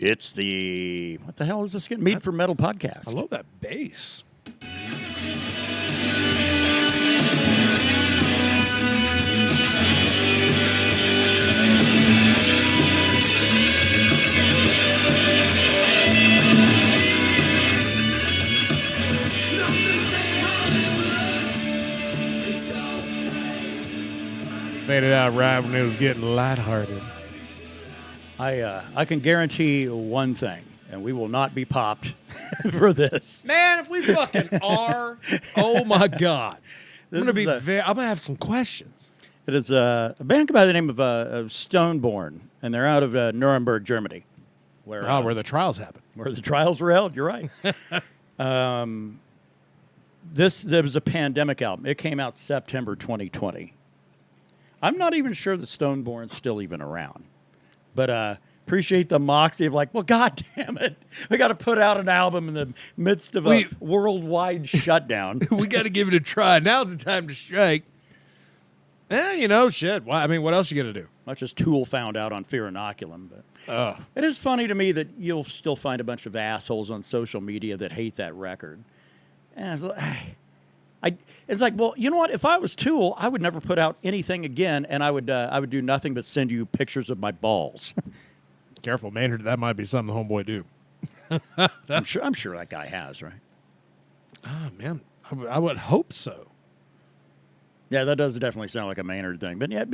It's the, what the hell is this again? Mead for Metal podcast. I love that bass. Faded out right when it was getting lighthearted. I can guarantee one thing, and we will not be popped for this. Man, if we fucking are, oh my God. I'm gonna have some questions. It is a band by the name of Stoneborn, and they're out of Nuremberg, Germany. Where the trials happen. Where the trials were held, you're right. There was a pandemic album. It came out September 2020. I'm not even sure the Stoneborn's still even around. But appreciate the moxie of like, well, God damn it. We got to put out an album in the midst of a worldwide shutdown. We got to give it a try. Now's the time to strike. Shit. Why? I mean, what else you going to do? Much as Tool found out on Fear Inoculum. But it is funny to me that you'll still find a bunch of assholes on social media that hate that record. And it's like, well, you know what? If I was Tool, I would never put out anything again, and I would do nothing but send you pictures of my balls. Careful, Maynard. That might be something the homeboy do. I'm sure that guy has, right? Oh man, I would hope so. Yeah, that does definitely sound like a Maynard thing. But yeah,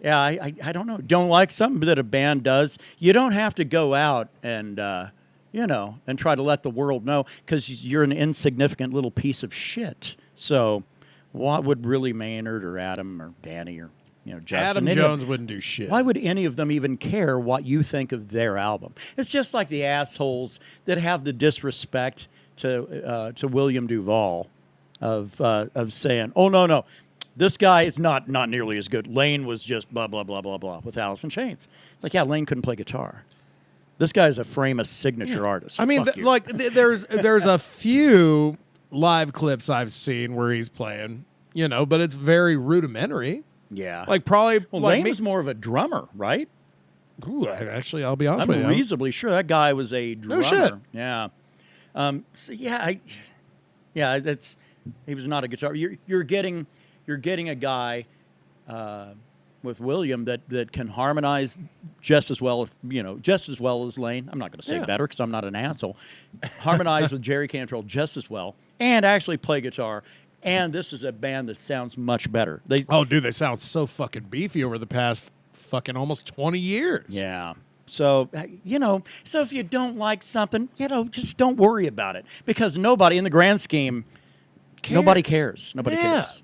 yeah. I don't know. Don't like something that a band does. You don't have to go out and and try to let the world know, because you're an insignificant little piece of shit. So what would really Maynard or Adam or Danny or Justin? Adam Jones wouldn't do shit. Why would any of them even care what you think of their album? It's just like the assholes that have the disrespect to William Duvall of saying, oh, no, this guy is not nearly as good. Lane was just blah, blah, blah, blah, blah with Alice in Chains. It's like, yeah, Lane couldn't play guitar. This guy's a famous signature artist. I mean, there's a few live clips I've seen where he's playing, but it's very rudimentary. Yeah. Like probably. Well, Lane was more of a drummer, right? Ooh, actually, I'll be honest with you. I'm reasonably sure that guy was a drummer. No shit. Yeah. He was not a guitar. You're getting a guy with William that can harmonize just as well as Lane. I'm not going to say better because I'm not an asshole. Harmonize with Jerry Cantrell just as well, and actually play guitar. And this is a band that sounds much better. They sound so fucking beefy over the past fucking almost 20 years. Yeah. So, so if you don't like something, just don't worry about it, because nobody in the grand scheme, nobody cares. Nobody cares.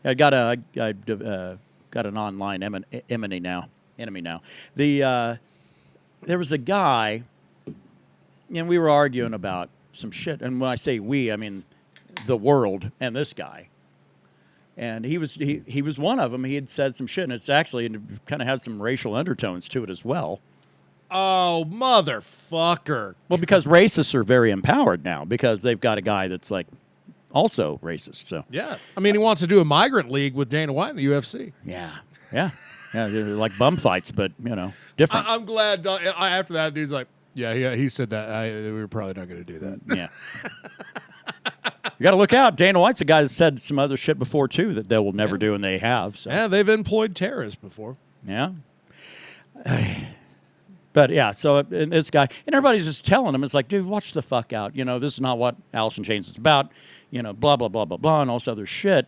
I got an online enemy now. There was a guy, and we were arguing about some shit. And when I say we, I mean the world and this guy. And he was one of them. He had said some shit, and it's actually kind of had some racial undertones to it as well. Oh, motherfucker. Well, because racists are very empowered now, because they've got a guy that's like also racist. So yeah, I mean, he wants to do a migrant league with Dana White in the UFC. Yeah, like bum fights, but different. I'm glad. After that, dude's like, yeah, he said that. We were probably not going to do that. Yeah. You got to look out. Dana White's a guy that said some other shit before too that they will never do, and they have. So. Yeah, they've employed terrorists before. Yeah. But yeah, so this guy, and everybody's just telling him, it's like, dude, watch the fuck out. This is not what Alice in Chains is about. Blah, blah, blah, blah, blah, and all this other shit.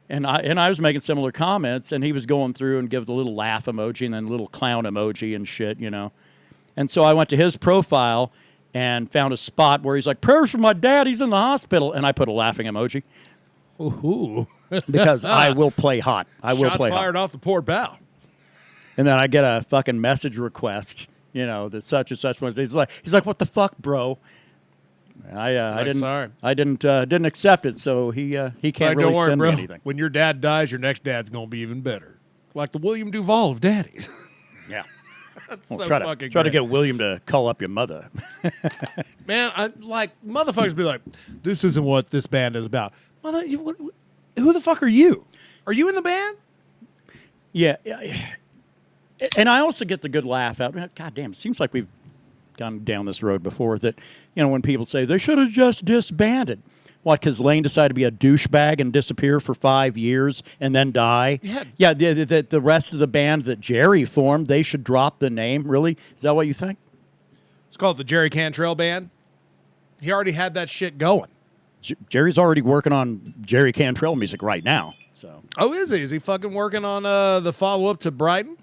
And I was making similar comments, and he was going through and give the little laugh emoji and then little clown emoji and shit, And so I went to his profile and found a spot where he's like, prayers for my dad, he's in the hospital. And I put a laughing emoji. Ooh. Because I will play hot. Shots fired off the poor bow. And then I get a fucking message request, that such and such was. He's like, what the fuck, bro? I didn't accept it, so he can't really send me anything. When your dad dies, your next dad's gonna be even better, like the William Duvall of daddies. Yeah, well, try to get William to call up your mother. Man, motherfuckers be like, this isn't what this band is about. Mother, who the fuck are you? Are you in the band? Yeah. And I also get the good laugh out. God damn, it seems like we've gone down this road before that, when people say they should have just disbanded. What, because Lane decided to be a douchebag and disappear for 5 years and then die? Yeah, the rest of the band that Jerry formed, they should drop the name. Really? Is that what you think? It's called the Jerry Cantrell Band. He already had that shit going. Jerry's already working on Jerry Cantrell music right now. So. Oh, is he? Is he fucking working on the follow-up to Brighton?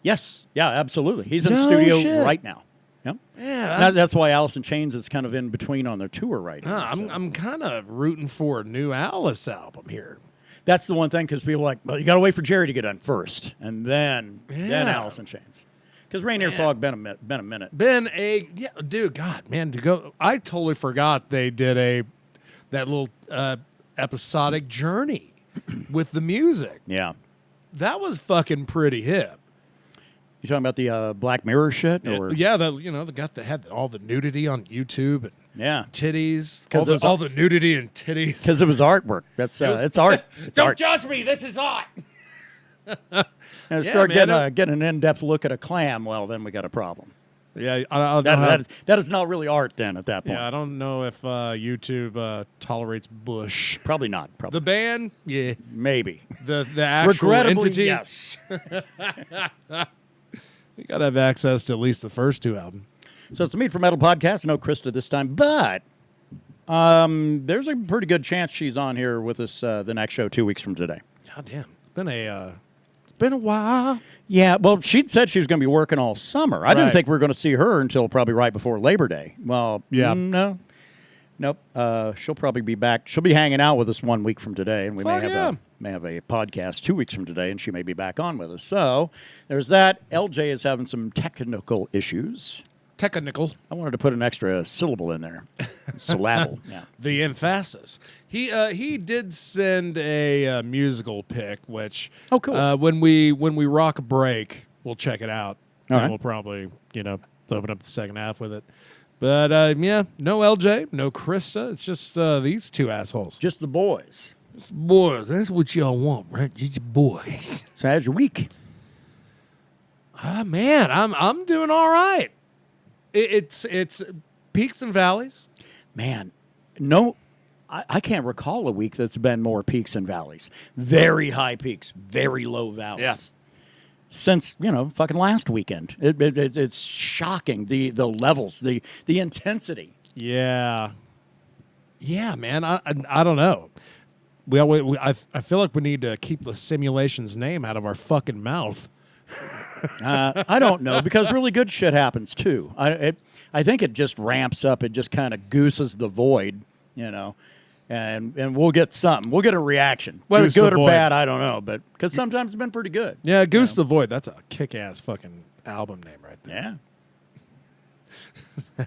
Yes. Yeah, absolutely. He's in the studio right now. Yep. Yeah, that's why Alice in Chains is kind of in between on their tour right now. I'm kind of rooting for a new Alice album here. That's the one thing, because people are like, well, you got to wait for Jerry to get done first, and then Alice in Chains. Because Rainier Fog been a minute. Dude, God, man, to go. I totally forgot they did that little episodic journey with the music. Yeah, that was fucking pretty hip. You talking about the Black Mirror shit? Or? Yeah, they had all the nudity on YouTube and titties. All the nudity and titties. Because it was artwork. It's art. It's Don't art. judge me. This is art. And start getting an in-depth look at a clam, well, then we got a problem. Yeah, that is not really art then at that point. Yeah, I don't know if YouTube tolerates Bush. Probably not. The band, yeah. Maybe. The actual Regrettably, entity? yes. You got to have access to at least the first two albums. So it's a Mead for Metal podcast. No Krista this time, but there's a pretty good chance she's on here with us the next show 2 weeks from today. God damn. It's been a while. Yeah, well, she'd said she was going to be working all summer. I didn't think we were going to see her until probably right before Labor Day. Well, no. Nope. She'll probably be back. She'll be hanging out with us 1 week from today, and we may have a podcast 2 weeks from today, and she may be back on with us. So there's that. LJ is having some technical issues. Technical. I wanted to put an extra syllable in there. Syllable. Yeah. The emphasis. He did send a musical pick, which cool. When we rock a break, we'll check it out. All and right. We'll probably open up the second half with it. But no LJ, no Krista. It's just these two assholes. Just the boys. Boys, that's what y'all want, right? Just your boys. So how's your week? Man, I'm doing all right. It's peaks and valleys. Man, no, I can't recall a week that's been more peaks and valleys. Very high peaks, very low valleys. Yes. Since, fucking last weekend. It's shocking, the levels, the intensity. Yeah. Yeah, man. I don't know. I feel like we need to keep the simulation's name out of our fucking mouth. I don't know, because really good shit happens too. I think it just ramps up. It just kind of gooses the void, and we'll get something. We'll get a reaction. Whether Goose good the or void. bad, I don't know. But because sometimes it's been pretty good. Yeah, Goose the Void. That's a kick-ass fucking album name right there.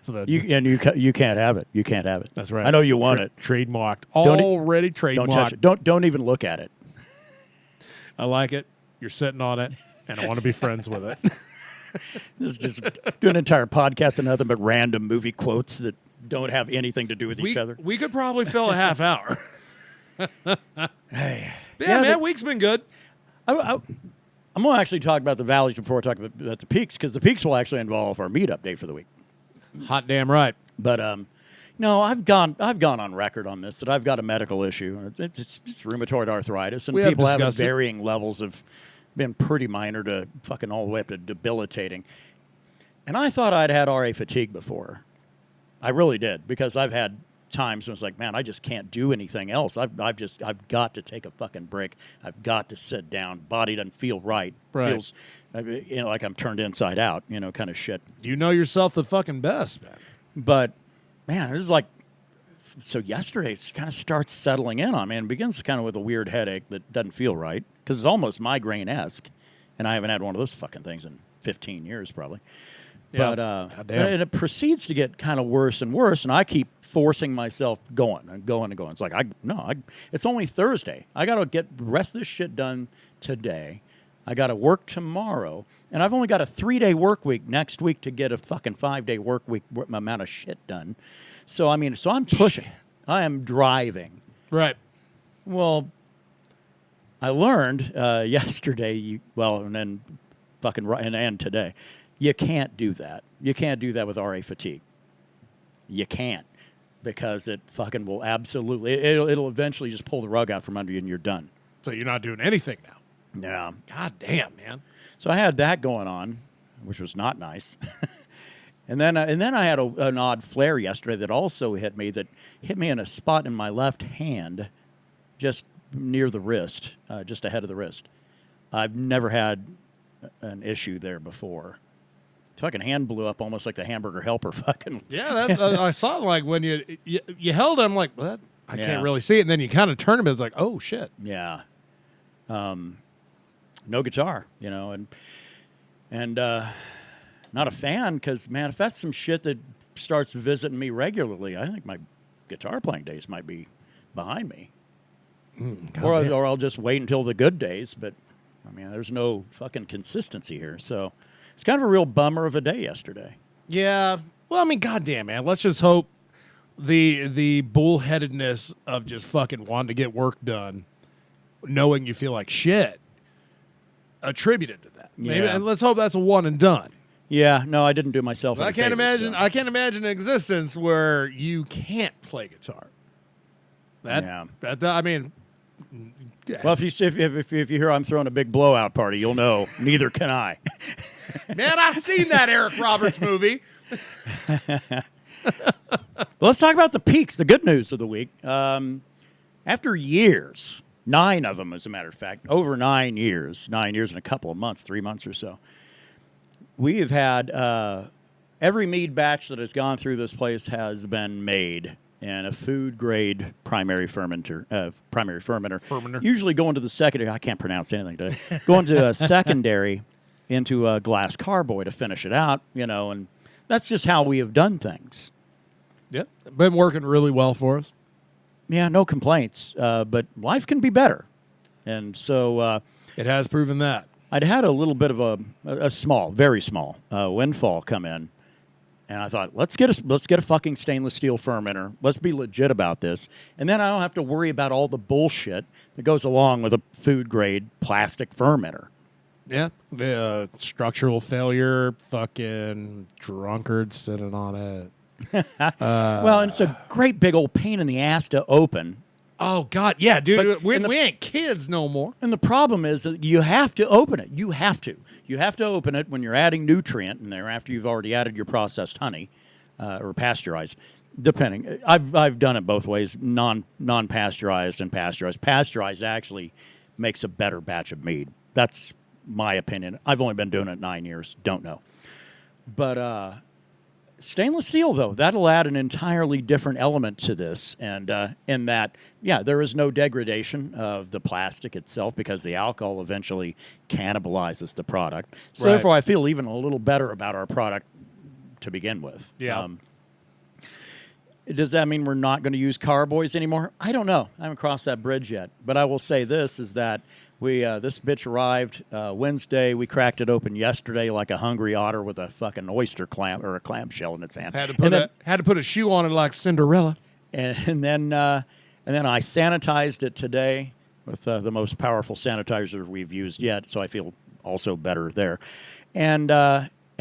Yeah. You can't have it. You can't have it. That's right. I know you want it. Trademarked. Don't Already trademarked. Don't touch it. Don't even look at it. I like it. You're sitting on it, and I want to be friends with it. This is just do an entire podcast and nothing but random movie quotes that don't have anything to do with each other. We could probably fill a half hour. Hey. Man, week's been good. I'm going to actually talk about the valleys before I talk about the peaks, because the peaks will actually involve our meet update for the week. Hot damn right. But no, I've gone on record on this that I've got a medical issue. It's rheumatoid arthritis, and people have varying levels of been pretty minor to fucking all the way up to debilitating. And I thought I'd had RA fatigue before. I really did, because I've had times when it's like, man, I just can't do anything else. I've got to take a fucking break. I've got to sit down. Body doesn't feel right. Feels like I'm turned inside out, kind of shit. You know yourself the fucking best, man. But man, this is like, so yesterday it kind of starts settling in on me, and it begins kind of with a weird headache that doesn't feel right, because it's almost migraine-esque, and I haven't had one of those fucking things in 15 years probably. Yeah. But and it proceeds to get kind of worse and worse, and I keep forcing myself going. It's like, it's only Thursday. I got to get the rest of this shit done today. I got to work tomorrow, and I've only got a 3-day work week next week to get a fucking 5-day work week amount of shit done. So, I'm pushing. I am driving. Right. Well, I learned yesterday, and then fucking right, and today. You can't do that. You can't do that with RA fatigue. You can't, because it fucking will absolutely, it'll eventually just pull the rug out from under you and you're done. So you're not doing anything now. Yeah. God damn, man. So I had that going on, which was not nice. And then I had an odd flare yesterday that also hit me in a spot in my left hand, just near the wrist, just ahead of the wrist. I've never had an issue there before. Fucking hand blew up almost like the Hamburger Helper. Fucking Yeah, I saw it like when you held it. I'm like, what? I Yeah. can't really see it. And then you kind of turn him. It's like, oh shit. yeah. No guitar, and not a fan because, man, if that's some shit that starts visiting me regularly, I think my guitar playing days might be behind me. Or I'll just wait until the good days. But I mean, there's no fucking consistency here, so. It's kind of a real bummer of a day yesterday. Yeah. Well, I mean, goddamn, man. Let's just hope the bullheadedness of just fucking wanting to get work done, knowing you feel like shit, attributed to that. Maybe, Yeah. and let's hope that's a one and done. Yeah, no, I didn't do myself. I can't imagine. I can't imagine an existence where you can't play guitar. I mean. Well, if you hear I'm throwing a big blowout party, you'll know. Neither can I. Man, I've seen that Eric Roberts movie. Let's talk about the peaks, the good news of the week. After years, 9 of them, as a matter of fact, over 9 years and a couple of months, 3 months or so, we have had every mead batch that has gone through this place has been made in a food-grade primary fermenter. Usually going to the secondary. I can't pronounce anything today. Going to a secondary into a glass carboy to finish it out, and that's just how we have done things. Yeah, been working really well for us. Yeah, no complaints. But life can be better, and so it has proven that. I'd had a little bit of a small, very small windfall come in. And I thought, let's get a fucking stainless steel fermenter. Let's be legit about this. And then I don't have to worry about all the bullshit that goes along with a food-grade plastic fermenter. Yeah. The structural failure, fucking drunkards sitting on it. Well, and it's a great big old pain in the ass to open. Oh, God. Yeah, dude. But- We ain't kids no more. And the problem is that you have to open it. You have to. You have to open it when you're adding nutrient in there after you've already added your processed honey or pasteurized, depending. I've done it both ways, non-pasteurized and pasteurized. Pasteurized actually makes a better batch of mead. That's my opinion. I've only been doing it 9 years. Don't know. But stainless steel, though, that'll add an entirely different element to this. And in that, yeah, there is no degradation of the plastic itself because the alcohol eventually cannibalizes the product. So Right. therefore, I feel even a little better about our product to begin with. Yeah. Does that mean we're not going to use carboys anymore? I don't know. I haven't crossed that bridge yet. But I will say this, is that we this bitch arrived Wednesday. We cracked it open yesterday like a hungry otter with a fucking oyster clam or a clamshell in its hand. Had to put a shoe on it like Cinderella. And then I sanitized it today with the most powerful sanitizer we've used yet. So I feel also better there. And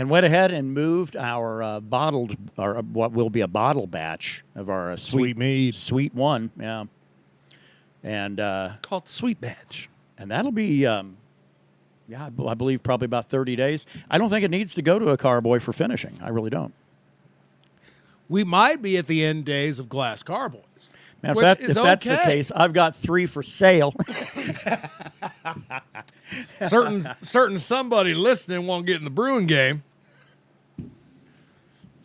went ahead and moved our bottled, or what will be a bottle batch of our Sweet mead. Sweet one, yeah. And Called Sweet Batch. and that'll be, I believe probably about 30 days. I don't think it needs to go to a carboy for finishing. I really don't. We might be at the end days of glass carboys. Man, if Which that's is the okay. case, I've got 3 for sale. certain somebody listening won't get in the brewing game.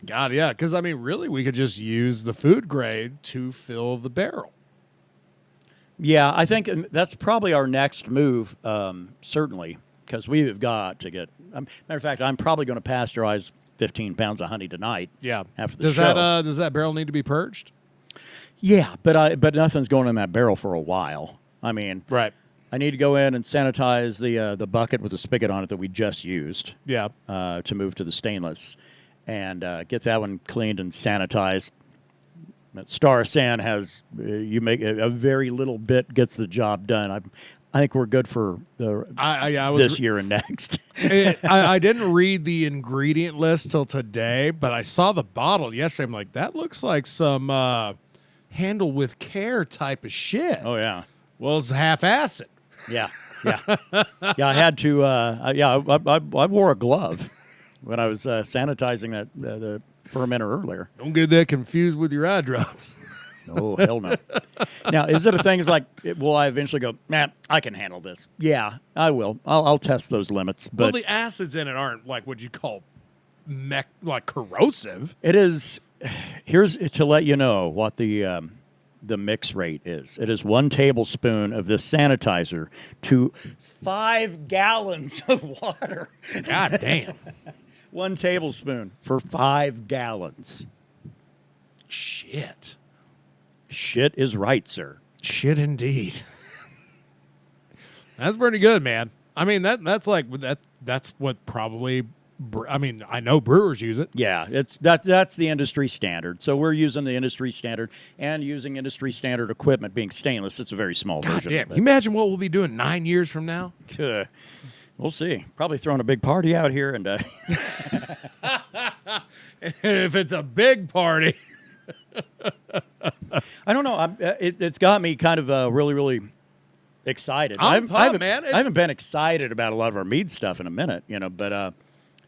God, yeah, because I mean, really, we could just use the food grade to fill the barrel. Yeah, I think that's probably our next move, certainly, because we've got to get. Matter of fact, I'm probably going to pasteurize 15 pounds of honey tonight. Yeah. After the does show. does that barrel need to be purged? Yeah, but nothing's going in that barrel for a while. I mean, Right. I need to go in and sanitize the bucket with the spigot on it that we just used. Yeah. To move to the stainless, and get that one cleaned and sanitized. Star San has you make a very little bit gets the job done. I think we're good for this year and next. I didn't read the ingredient list till today, but I saw the bottle yesterday. I'm like, that looks like some handle with care type of shit. Oh, yeah. Well, it's half acid. Yeah. I had to. I wore a glove when I was sanitizing the fermenter earlier. Don't get that confused with your eye drops. Oh, hell no. Now, is it a thing? Is like, will I eventually go, man, I can handle this? Yeah, I will. I'll test those limits. But well, the acids in it aren't like what you call like corrosive. It is. Here's to let you know what the mix rate is. It is 1 tablespoon of this sanitizer to 5 gallons of water. God damn. 1 tablespoon for 5 gallons. Shit. Shit is right, sir. Shit indeed. That's pretty good, man. I mean, that's like that. That's what probably. I mean, I know brewers use it. Yeah, that's the industry standard. So we're using the industry standard and using industry standard equipment, being stainless. It's a very small God version. Damn. Of it. You imagine what we'll be doing 9 years from now? We'll see. Probably throwing a big party out here, and if it's a big party. I don't know. It's got me kind of really, really excited. I'm pumped, man. I haven't been excited about a lot of our mead stuff in a minute, but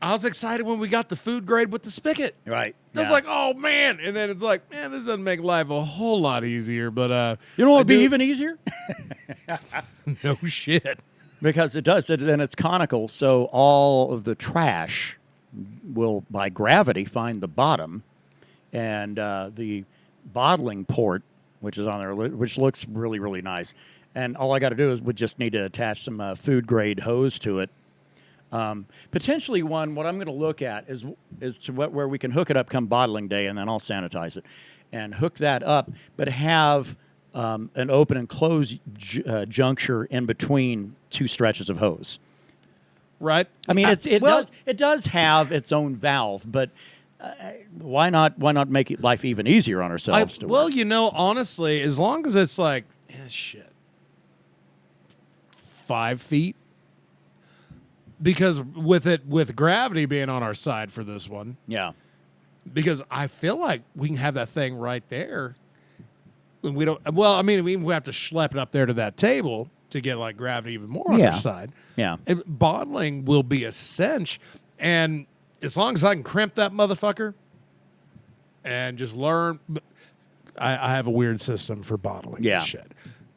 I was excited when we got the food grade with the spigot. Right. I was like, oh man, and then it's like, man, this doesn't make life a whole lot easier. But you know what would be even easier? No shit. Because it does, and it's conical, so all of the trash will, by gravity, find the bottom. And the bottling port, which is on there, which looks really, really nice. And all I got to do is would just need to attach some food grade hose to it. Potentially what I'm going to look at is to where we can hook it up come bottling day, and then I'll sanitize it and hook that up, but have an open and close juncture in between 2 stretches of hose. Right. I mean, it does have its own valve, but. Why not make life even easier on ourselves? Well, honestly, as long as it's like, 5 feet, because with gravity being on our side for this one, yeah, because I feel like we can have that thing right there. And we don't. Well, I mean, we have to schlep it up there to that table to get like gravity even more on our side. Yeah, and bottling will be a cinch, and. As long as I can crimp that motherfucker and just learn, I have a weird system for bottling this shit.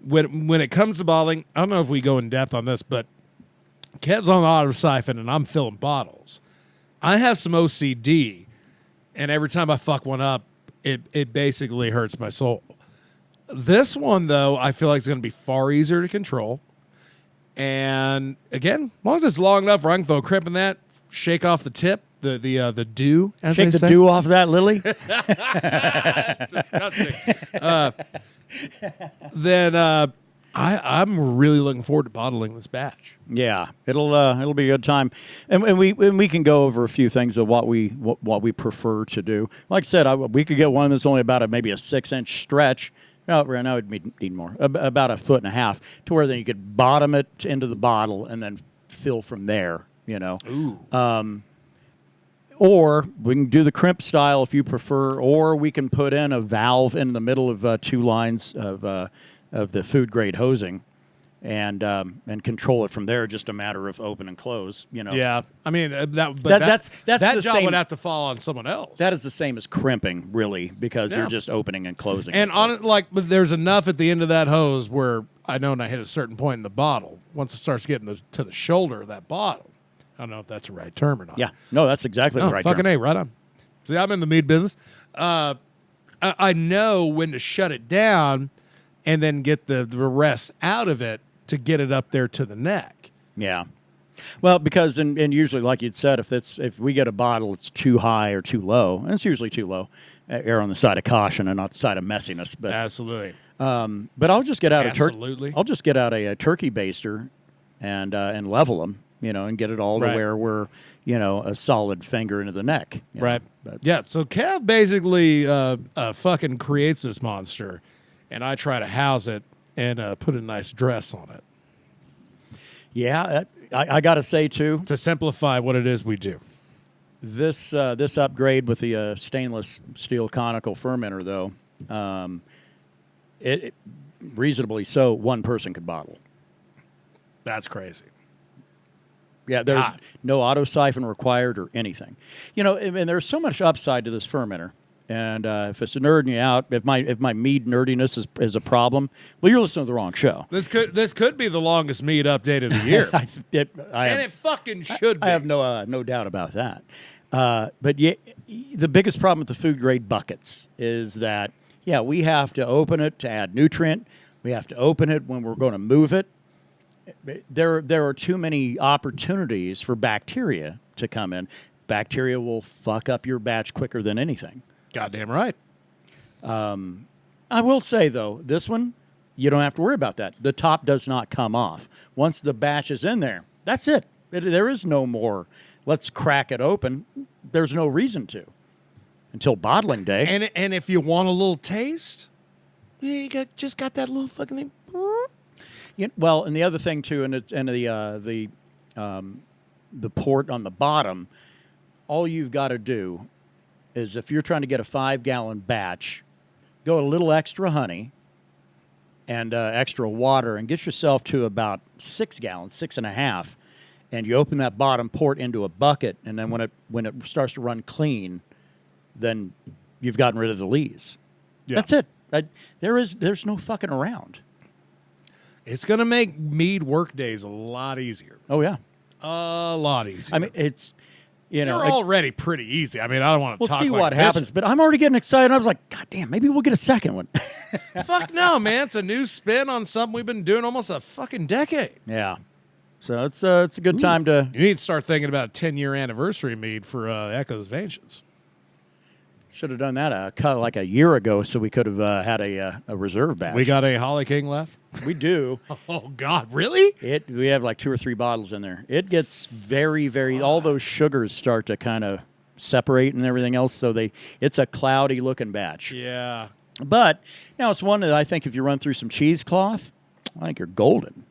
When it comes to bottling, I don't know if we go in depth on this, but Kev's on the auto siphon and I'm filling bottles. I have some OCD, and every time I fuck one up, it basically hurts my soul. This one, though, I feel like it's going to be far easier to control. And again, as long as it's long enough where I can throw a crimp in that, shake off the tip, the dew, as shake they the say. dew off that, Lily. That's disgusting. Then I'm really looking forward to bottling this batch. Yeah, it'll be a good time, and we can go over a few things of what we prefer to do. Like I said, we could get one that's only about maybe a 6-inch stretch. No, right now it'd need more, about 1.5 feet, to where then you could bottom it into the bottle and then fill from there. Ooh. Or we can do the crimp style if you prefer, or we can put in a valve in the middle of 2 lines of the food grade hosing, and control it from there. Just a matter of open and close. Yeah, I mean that the job same, would have to fall on someone else. That is the same as crimping, really, because you're just opening and closing. And but there's enough at the end of that hose where I know when I hit a certain point in the bottle, once it starts getting to the shoulder of that bottle. I don't know if that's the right term or not. Yeah, no, that's exactly the right term. Fucking A, right on. See, I'm in the mead business. I know when to shut it down and then get the rest out of it to get it up there to the neck. Yeah. Well, because and usually, like you'd said, if we get a bottle that's too high or too low, and it's usually too low, err on the side of caution and not the side of messiness. But absolutely. But I'll just get out I'll just get out a turkey baster and level them. And get it all to where we're, a solid finger into the neck. Right. Yeah. So Kev basically fucking creates this monster, and I try to house it and put a nice dress on it. Yeah, I got to say, too, To simplify what it is we do. this upgrade with the stainless steel conical fermenter, though, it reasonably so, one person could bottle. That's crazy. Yeah, there's God. no auto siphon required or anything. And there's so much upside to this fermenter. And if it's nerding you out, if my mead nerdiness is a problem, well, you're listening to the wrong show. This could be the longest mead update of the year. It fucking should be. I have no doubt about that. But yeah, the biggest problem with the food grade buckets is that, yeah, we have to open it to add nutrient. We have to open it when we're going to move it. There are too many opportunities for bacteria to come in. Bacteria will fuck up your batch quicker than anything. Goddamn right. I will say, though, this one, you don't have to worry about that. The top does not come off. Once the batch is in there, that's it. There is no more, let's crack it open. There's no reason to until bottling day. And if you want a little taste, you just got that little fucking... Well, and the other thing, too, and the port on the bottom, all you've got to do is if you're trying to get a 5-gallon batch, go a little extra honey and extra water and get yourself to about 6 gallons, 6.5, and you open that bottom port into a bucket, and then when it starts to run clean, then you've gotten rid of the lees. Yeah. That's it. There's no fucking around. It's going to make mead work days a lot easier. Oh, yeah. A lot easier. I mean, it's... They're already pretty easy. I mean, I don't want to we'll talk see like what happens, but I'm already getting excited. I was like, God damn, maybe we'll get a second one. Fuck no, man. It's a new spin on something we've been doing almost a fucking decade. Yeah. So it's a good time to... You need to start thinking about a 10-year anniversary mead for Echoes of Ancients. Should have done that like a year ago so we could have had a reserve batch. We got a Holly King left? We do. Oh, God, really? We have like 2 or 3 bottles in there. It gets very, very... All those sugars start to kind of separate and everything else, so it's a cloudy-looking batch. Yeah. But now it's one that I think if you run through some cheesecloth, I think you're golden.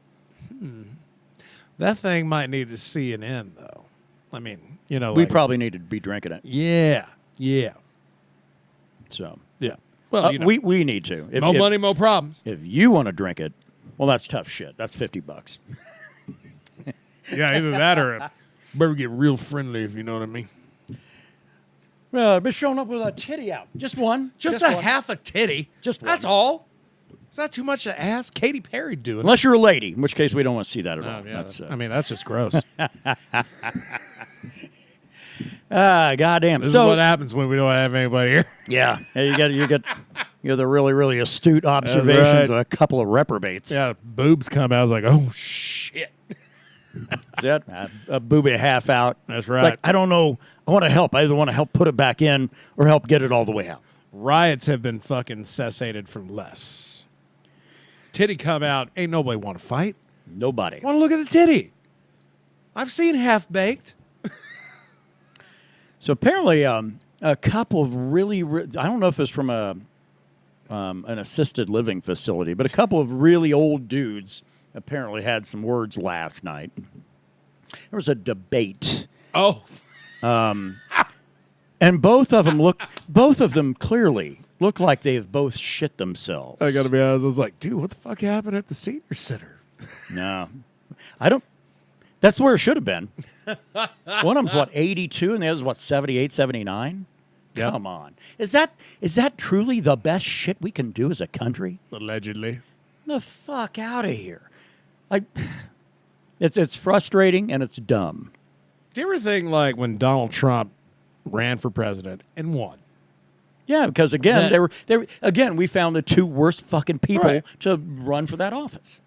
That thing might need to see an end, though. I mean, we probably need to be drinking it. Yeah. So, yeah. Well, we need to. More money, more problems. If you want to drink it, well, that's tough shit. That's $50. Yeah, either that or better get real friendly, if you know what I mean. Well, been showing up with a titty out. Just one. Just a half a titty. Just one. That's all. Is that too much to ask? Katy Perry doing it. Unless you're a lady, in which case we don't want to see that at all. Yeah, that's just gross. Goddamn. This is what happens when we don't have anybody here. Yeah. You get the really, really astute observations of a couple of reprobates. Yeah, boobs come out. I was like, oh, shit. Is that a boobie half out? That's right. It's like, I don't know. I want to help. I either want to help put it back in or help get it all the way out. Riots have been fucking cessated for less. Titty come out. Ain't nobody want to fight. Nobody. Want to look at the titty. I've seen half-baked. So apparently a couple of really I don't know if it's from an assisted living facility, but a couple of really old dudes apparently had some words last night. There was a debate. Oh. And both of them clearly look like they've both shit themselves. I got to be honest. I was like, dude, what the fuck happened at the senior center? No. I don't. That's where it should have been. One of them's, 82, and the other's, 78, 79? Yep. Come on. Is that truly the best shit we can do as a country? Allegedly. The fuck out of here. It's frustrating, and it's dumb. Do you ever think, like, when Donald Trump ran for president and won? Yeah, because, again, we found the 2 worst fucking people to run for that office.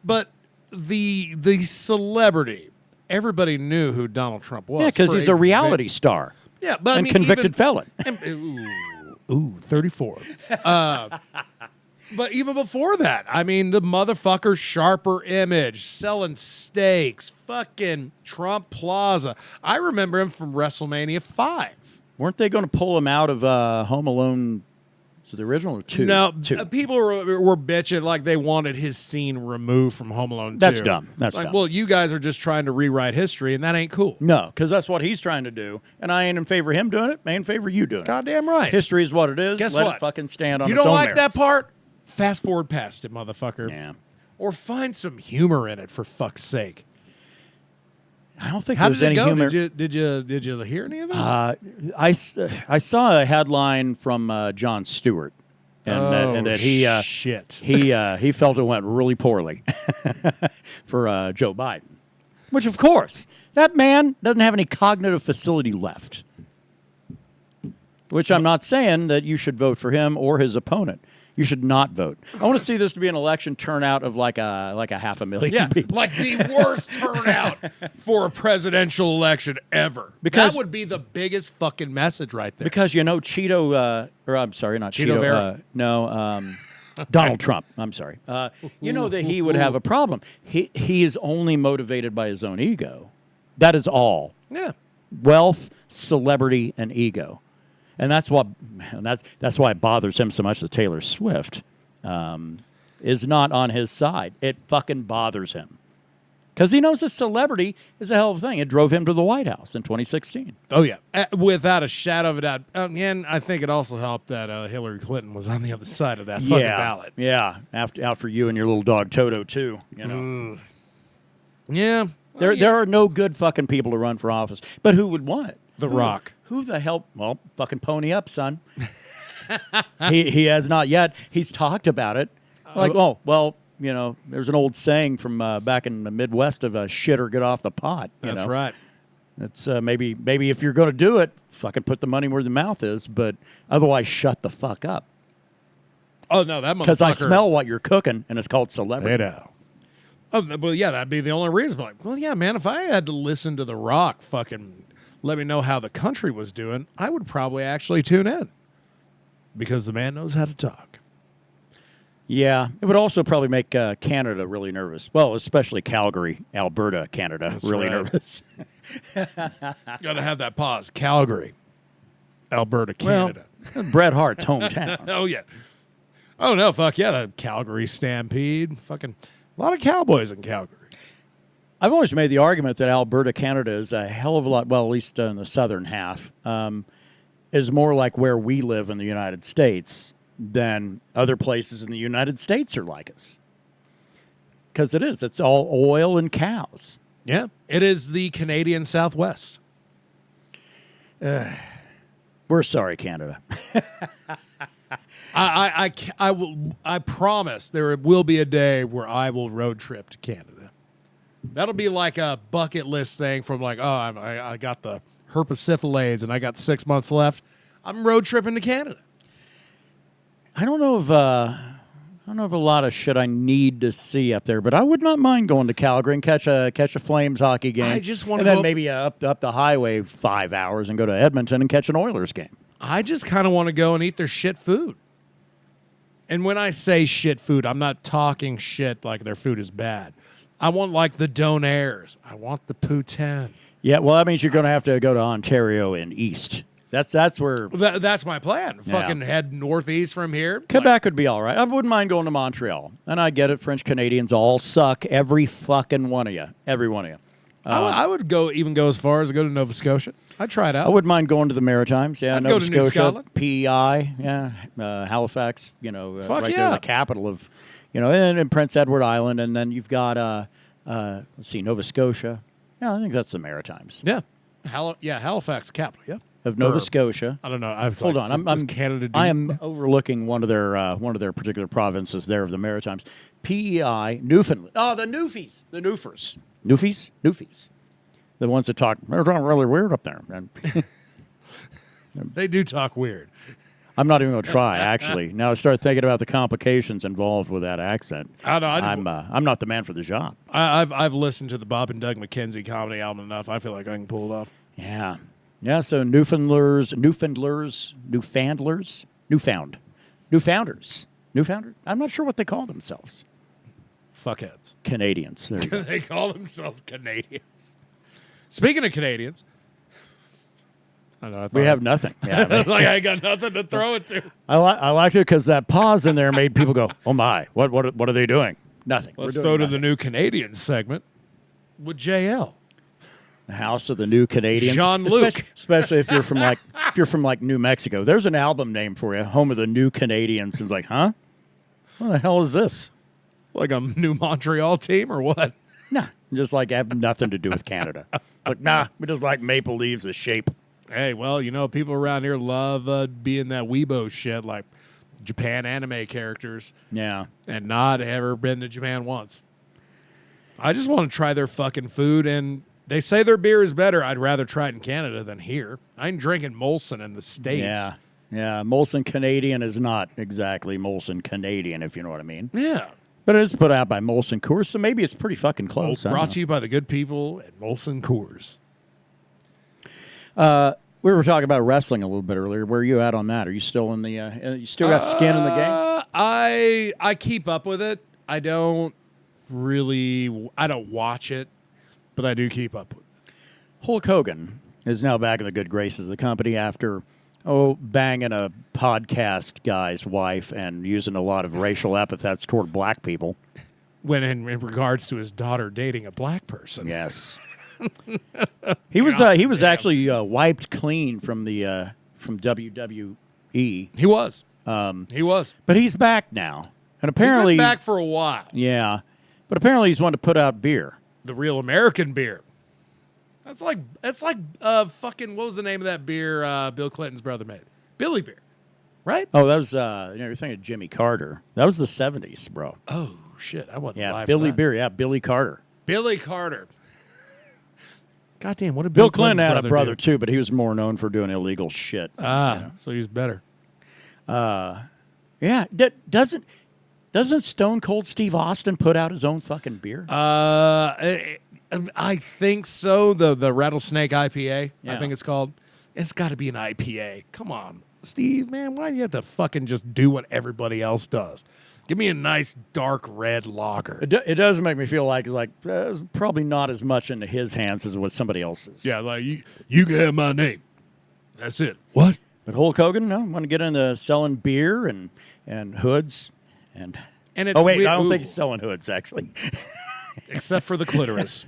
But the celebrity, everybody knew who Donald Trump was. Yeah, because he's a reality star. Yeah, but and convicted felon. 34. But even before that, I mean, the motherfucker Sharper Image, selling steaks, fucking Trump Plaza. I remember him from WrestleMania 5. Weren't they going to pull him out of Home Alone So the original or two? No, two. People were bitching like they wanted his scene removed from Home Alone 2. That's dumb. That's like, dumb. well, you guys are just trying to rewrite history, and that ain't cool. No, because that's what he's trying to do, and I ain't in favor of him doing it. I ain't in favor of you doing it. Goddamn right. History is what it is. Guess Let what? it fucking stand on You its don't own like merits. that part? Fast forward past it, motherfucker. Yeah. Or find some humor in it, for fuck's sake. I don't think How there's did it any go? humor. Did you hear any of it? I saw a headline from Jon Stewart, and that he shit. he felt it went really poorly for Joe Biden, which of course that man doesn't have any cognitive facility left. Which I'm not saying that you should vote for him or his opponent. You should not vote. I want to see this to be an election turnout of like a 500,000 people. Like the worst turnout for a presidential election ever. Because- that would be the biggest fucking message right there. Because Cheeto, or I'm sorry, not Cheeto Cheeto. Vera? Donald Trump. I'm sorry. You know that he would have a problem. He is only motivated by his own ego. That is all. Yeah. Wealth, celebrity, and ego. And that's why it bothers him so much that Taylor Swift is not on his side. It fucking bothers him. Because he knows a celebrity is a hell of a thing. It drove him to the White House in 2016. Oh, yeah. Without a shadow of a doubt. And I think it also helped that Hillary Clinton was on the other side of that fucking ballot. Yeah. Out for you and your little dog Toto, too. You know. Yeah. There are no good fucking people to run for office. But who would want it? The Rock. Who the hell? Well, fucking pony up, son. he has not yet. He's talked about it. Like, oh, well, you know, there's an old saying from back in the Midwest of shit or get off the pot. That's right. That's maybe if you're going to do it, fucking put the money where the mouth is, but otherwise shut the fuck up. Oh, no, that motherfucker. Because I smell what you're cooking, and it's called celebrity. I know. Oh, well, yeah, that'd be the only reason. Like, well, yeah, man, if I had to listen to The Rock fucking let me know how the country was doing, I would probably actually tune in. Because the man knows how to talk. Yeah, it would also probably make Canada really nervous. Well, especially Calgary, Alberta, Canada, That's really right. nervous. Got to have that pause. Calgary, Alberta, Canada. Well, Bret Hart's hometown. Oh, yeah. Oh, no, fuck yeah, the Calgary Stampede. Fucking a lot of cowboys in Calgary. I've always made the argument that Alberta, Canada is a hell of a lot, well, at least in the southern half, is more like where we live in the United States than other places in the United States are like us. Because it is. It's all oil and cows. Yeah, it is the Canadian Southwest. We're sorry, Canada. I promise there will be a day where I will road trip to Canada. That'll be like a bucket list thing from like, oh, I got the herpessyphilades and I got 6 months left. I'm road tripping to Canada. I don't know if a lot of shit I need to see up there, but I would not mind going to Calgary and catch a Flames hockey game. I just want and to then maybe up the highway 5 hours and go to Edmonton and catch an Oilers game. I just kind of want to go and eat their shit food. And when I say shit food, I'm not talking shit like their food is bad. I want like the Donairs. I want the poutine. Yeah, well, that means you're going to have to go to Ontario and east. That's where That's my plan. Yeah. Fucking head northeast from here. Quebec would be all right. I wouldn't mind going to Montreal. And I get it. French Canadians all suck. Every fucking one of you. Every one of you. I would go as far as to go to Nova Scotia. I'd try it out. I wouldn't mind going to the Maritimes. Yeah, I'd Nova go to New Scotia, Scotland. PEI. Yeah, Halifax. You know, Fuck right yeah. there, the capital of, and Prince Edward Island, and then you've got let's see, Nova Scotia. Yeah, I think that's the Maritimes Yeah. Halifax capital. Yeah. of Nova Or- Scotia. I don't know. Hold on, does Canada do I am overlooking one of their particular provinces there of the Maritimes. PEI, Newfoundland. Oh, the Newfies, the Newfers, Newfies, the ones that talk. They're really weird up there. And They do talk weird. I'm not even going to try. Actually, now I start thinking about the complications involved with that accent. I know. I'm not the man for the job. I've listened to the Bob and Doug McKenzie comedy album enough. I feel like I can pull it off. Yeah. Yeah, so Newfounders. I'm not sure what they call themselves. Fuckheads. Canadians. There you go. They call themselves Canadians. Speaking of Canadians, I know. We have nothing. Yeah, I mean, like I got nothing to throw it to. I liked it because that pause in there made people go, "Oh my, what are they doing?" Nothing. Let's We're throw doing to nothing. the new Canadian segment with JL. The House of the New Canadians. Jean-Luc. Especially if you're from like New Mexico. There's an album name for you, Home of the New Canadians. And it's like, huh? What the hell is this? Like a new Montreal team or what? Nah, just like have nothing to do with Canada. Like, nah, we just like maple leaves as shape. Hey, well, people around here love being that weebo shit, like Japan anime characters, Yeah. and not ever been to Japan once. I just want to try their fucking food, and they say their beer is better. I'd rather try it in Canada than here. I'm drinking Molson in the States. Yeah. Yeah. Molson Canadian is not exactly Molson Canadian, if you know what I mean. Yeah. But it is put out by Molson Coors, so maybe it's pretty fucking close. Brought to you by the good people at Molson Coors. We were talking about wrestling a little bit earlier. Where are you at on that? Are you still in the? You still got skin in the game? I keep up with it. I don't watch it, but I do keep up with it. Hulk Hogan is now back in the good graces of the company after banging a podcast guy's wife and using a lot of racial epithets toward black people. When in regards to his daughter dating a black person. Yes. He was actually wiped clean from the from WWE. He was. He was. But he's back now. And He's apparently been back for a while. Yeah. But apparently he's wanting to put out beer. The real American beer. That's like fucking, what was the name of that beer Bill Clinton's brother made? Billy Beer. Right? Oh, that was you're thinking of Jimmy Carter. That was the 70s, bro. Oh shit. I wasn't Yeah, alive Billy for that. Beer, yeah, Billy Carter. Billy Carter. Goddamn, what did Bill Bill Clinton Clinton's had a brother do? too, but he was more known for doing illegal shit. So he's better. Yeah, doesn't Stone Cold Steve Austin put out his own fucking beer? I think so. The Rattlesnake IPA, Yeah. I think it's called. It's got to be an IPA. Come on, Steve, man. Why do you have to fucking just do what everybody else does? Give me a nice dark red lager. It does make me feel like it's probably not as much into his hands as it was somebody else's. Yeah, like you can have my name. That's it. What? But Hulk Hogan, no, want to get into selling beer and hoods and And it's I weird- don't ooh. think he's selling hoods actually. Except for the clitoris.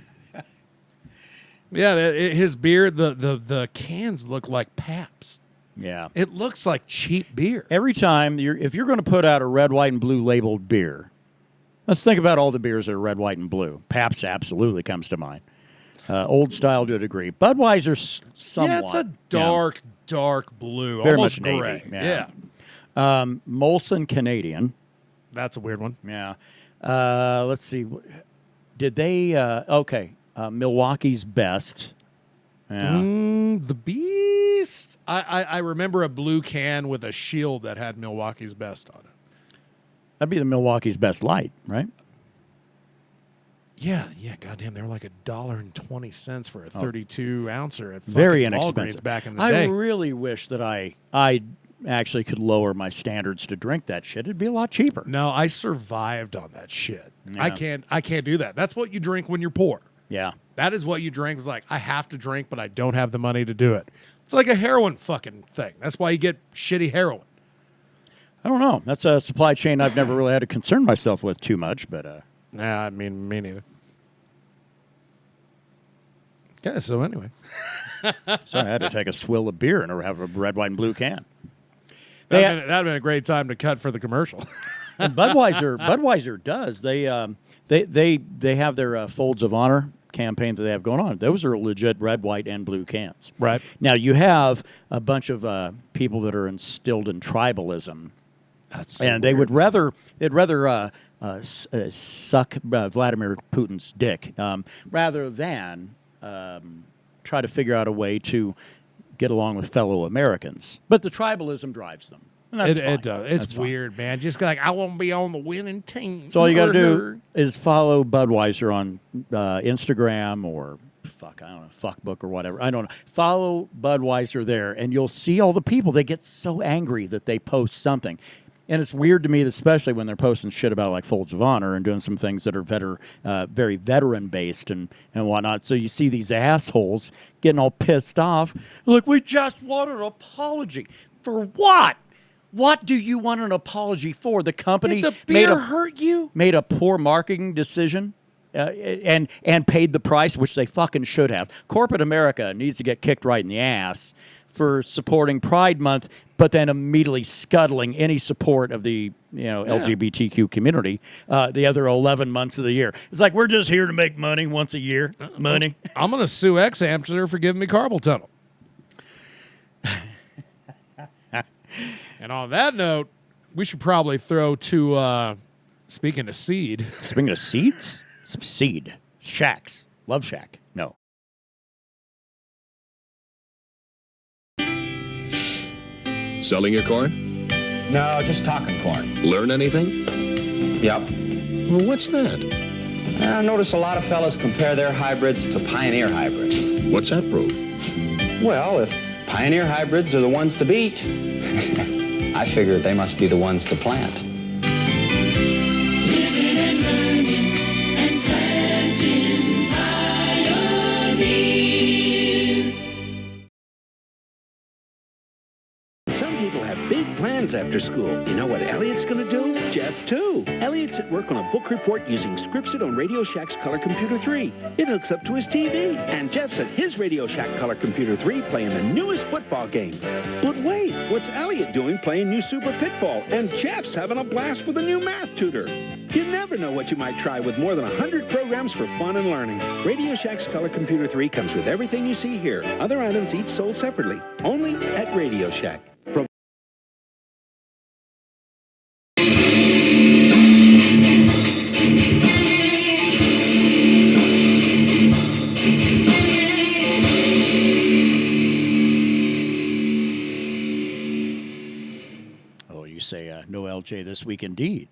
Yeah, his beer, the cans look like Pabst. Yeah. It looks like cheap beer. Every time if you're going to put out a red, white, and blue labeled beer, let's think about all the beers that are red, white, and blue. Pabst absolutely comes to mind. Old style to a degree. Budweiser somewhat. Yeah, it's a dark blue, Very almost much navy, gray. yeah. Yeah. Molson Canadian. That's a weird one. Yeah. Let's see. Did they? Okay. Milwaukee's Best. Yeah. The Beast. I remember a blue can with a shield that had Milwaukee's Best on it. That'd be the Milwaukee's Best Light, right? Yeah. Goddamn, they were like $1.20 for a 32 ouncer at fucking Very Walgreens inexpensive. back in the day. I really wish that I actually could lower my standards to drink that shit. It'd be a lot cheaper. No, I survived on that shit. Yeah. I can't do that. That's what you drink when you're poor. Yeah. That is what you drink. It's like, I have to drink, but I don't have the money to do it. It's like a heroin fucking thing. That's why you get shitty heroin. I don't know. That's a supply chain I've never really had to concern myself with too much, but Nah, I mean, me neither. Yeah, so anyway. so I had to take a swill of beer and have a red, white, and blue can. That'd have been a great time to cut for the commercial. And Budweiser does. They have their Folds of Honor campaign that they have going on. Those are legit red, white, and blue cans. Right. Now you have a bunch of people that are instilled in tribalism, That's so and they weird. would rather suck Vladimir Putin's dick rather than try to figure out a way to get along with fellow Americans. But the tribalism drives them. And that's fine. It does. It's That's fine. weird, man. Just like, I want to be on the winning team. So all you got to do is follow Budweiser on Instagram or Fuckbook or whatever. I don't know. Follow Budweiser there, and you'll see all the people. They get so angry that they post something. And it's weird to me, especially when they're posting shit about like Folds of Honor and doing some things that are very veteran-based and whatnot. So you see these assholes getting all pissed off. Like, we just want an apology. For what? What do you want an apology for? The company Did the beer hurt you? Made a poor marketing decision and paid the price, which they fucking should have. Corporate America needs to get kicked right in the ass for supporting Pride Month, but then immediately scuttling any support of the LGBTQ community the other 11 months of the year. It's like, we're just here to make money once a year. Money. I'm going to sue X-Amster for giving me carpal tunnel. And on that note, we should probably throw to, speaking of seed. Speaking of seeds? Seed. Shacks. Love Shack. No. Selling your corn? No, just talking corn. Learn anything? Yep. Well, what's that? I notice a lot of fellas compare their hybrids to Pioneer hybrids. What's that prove? Well, if Pioneer hybrids are the ones to beat, I figure they must be the ones to plant. Living and learning and planting Pioneer. Some people have big plans after school. You know what Elliot's going to do? Jeff, too. Elliot's at work on a book report using Scripted on Radio Shack's Color Computer 3. It hooks up to his TV. And Jeff's at his Radio Shack Color Computer 3 playing the newest football game. But wait, what's Elliot doing playing new Super Pitfall? And Jeff's having a blast with a new math tutor. You never know what you might try with more than 100 programs for fun and learning. Radio Shack's Color Computer 3 comes with everything you see here. Other items each sold separately. Only at Radio Shack. From You say no LJ this week indeed.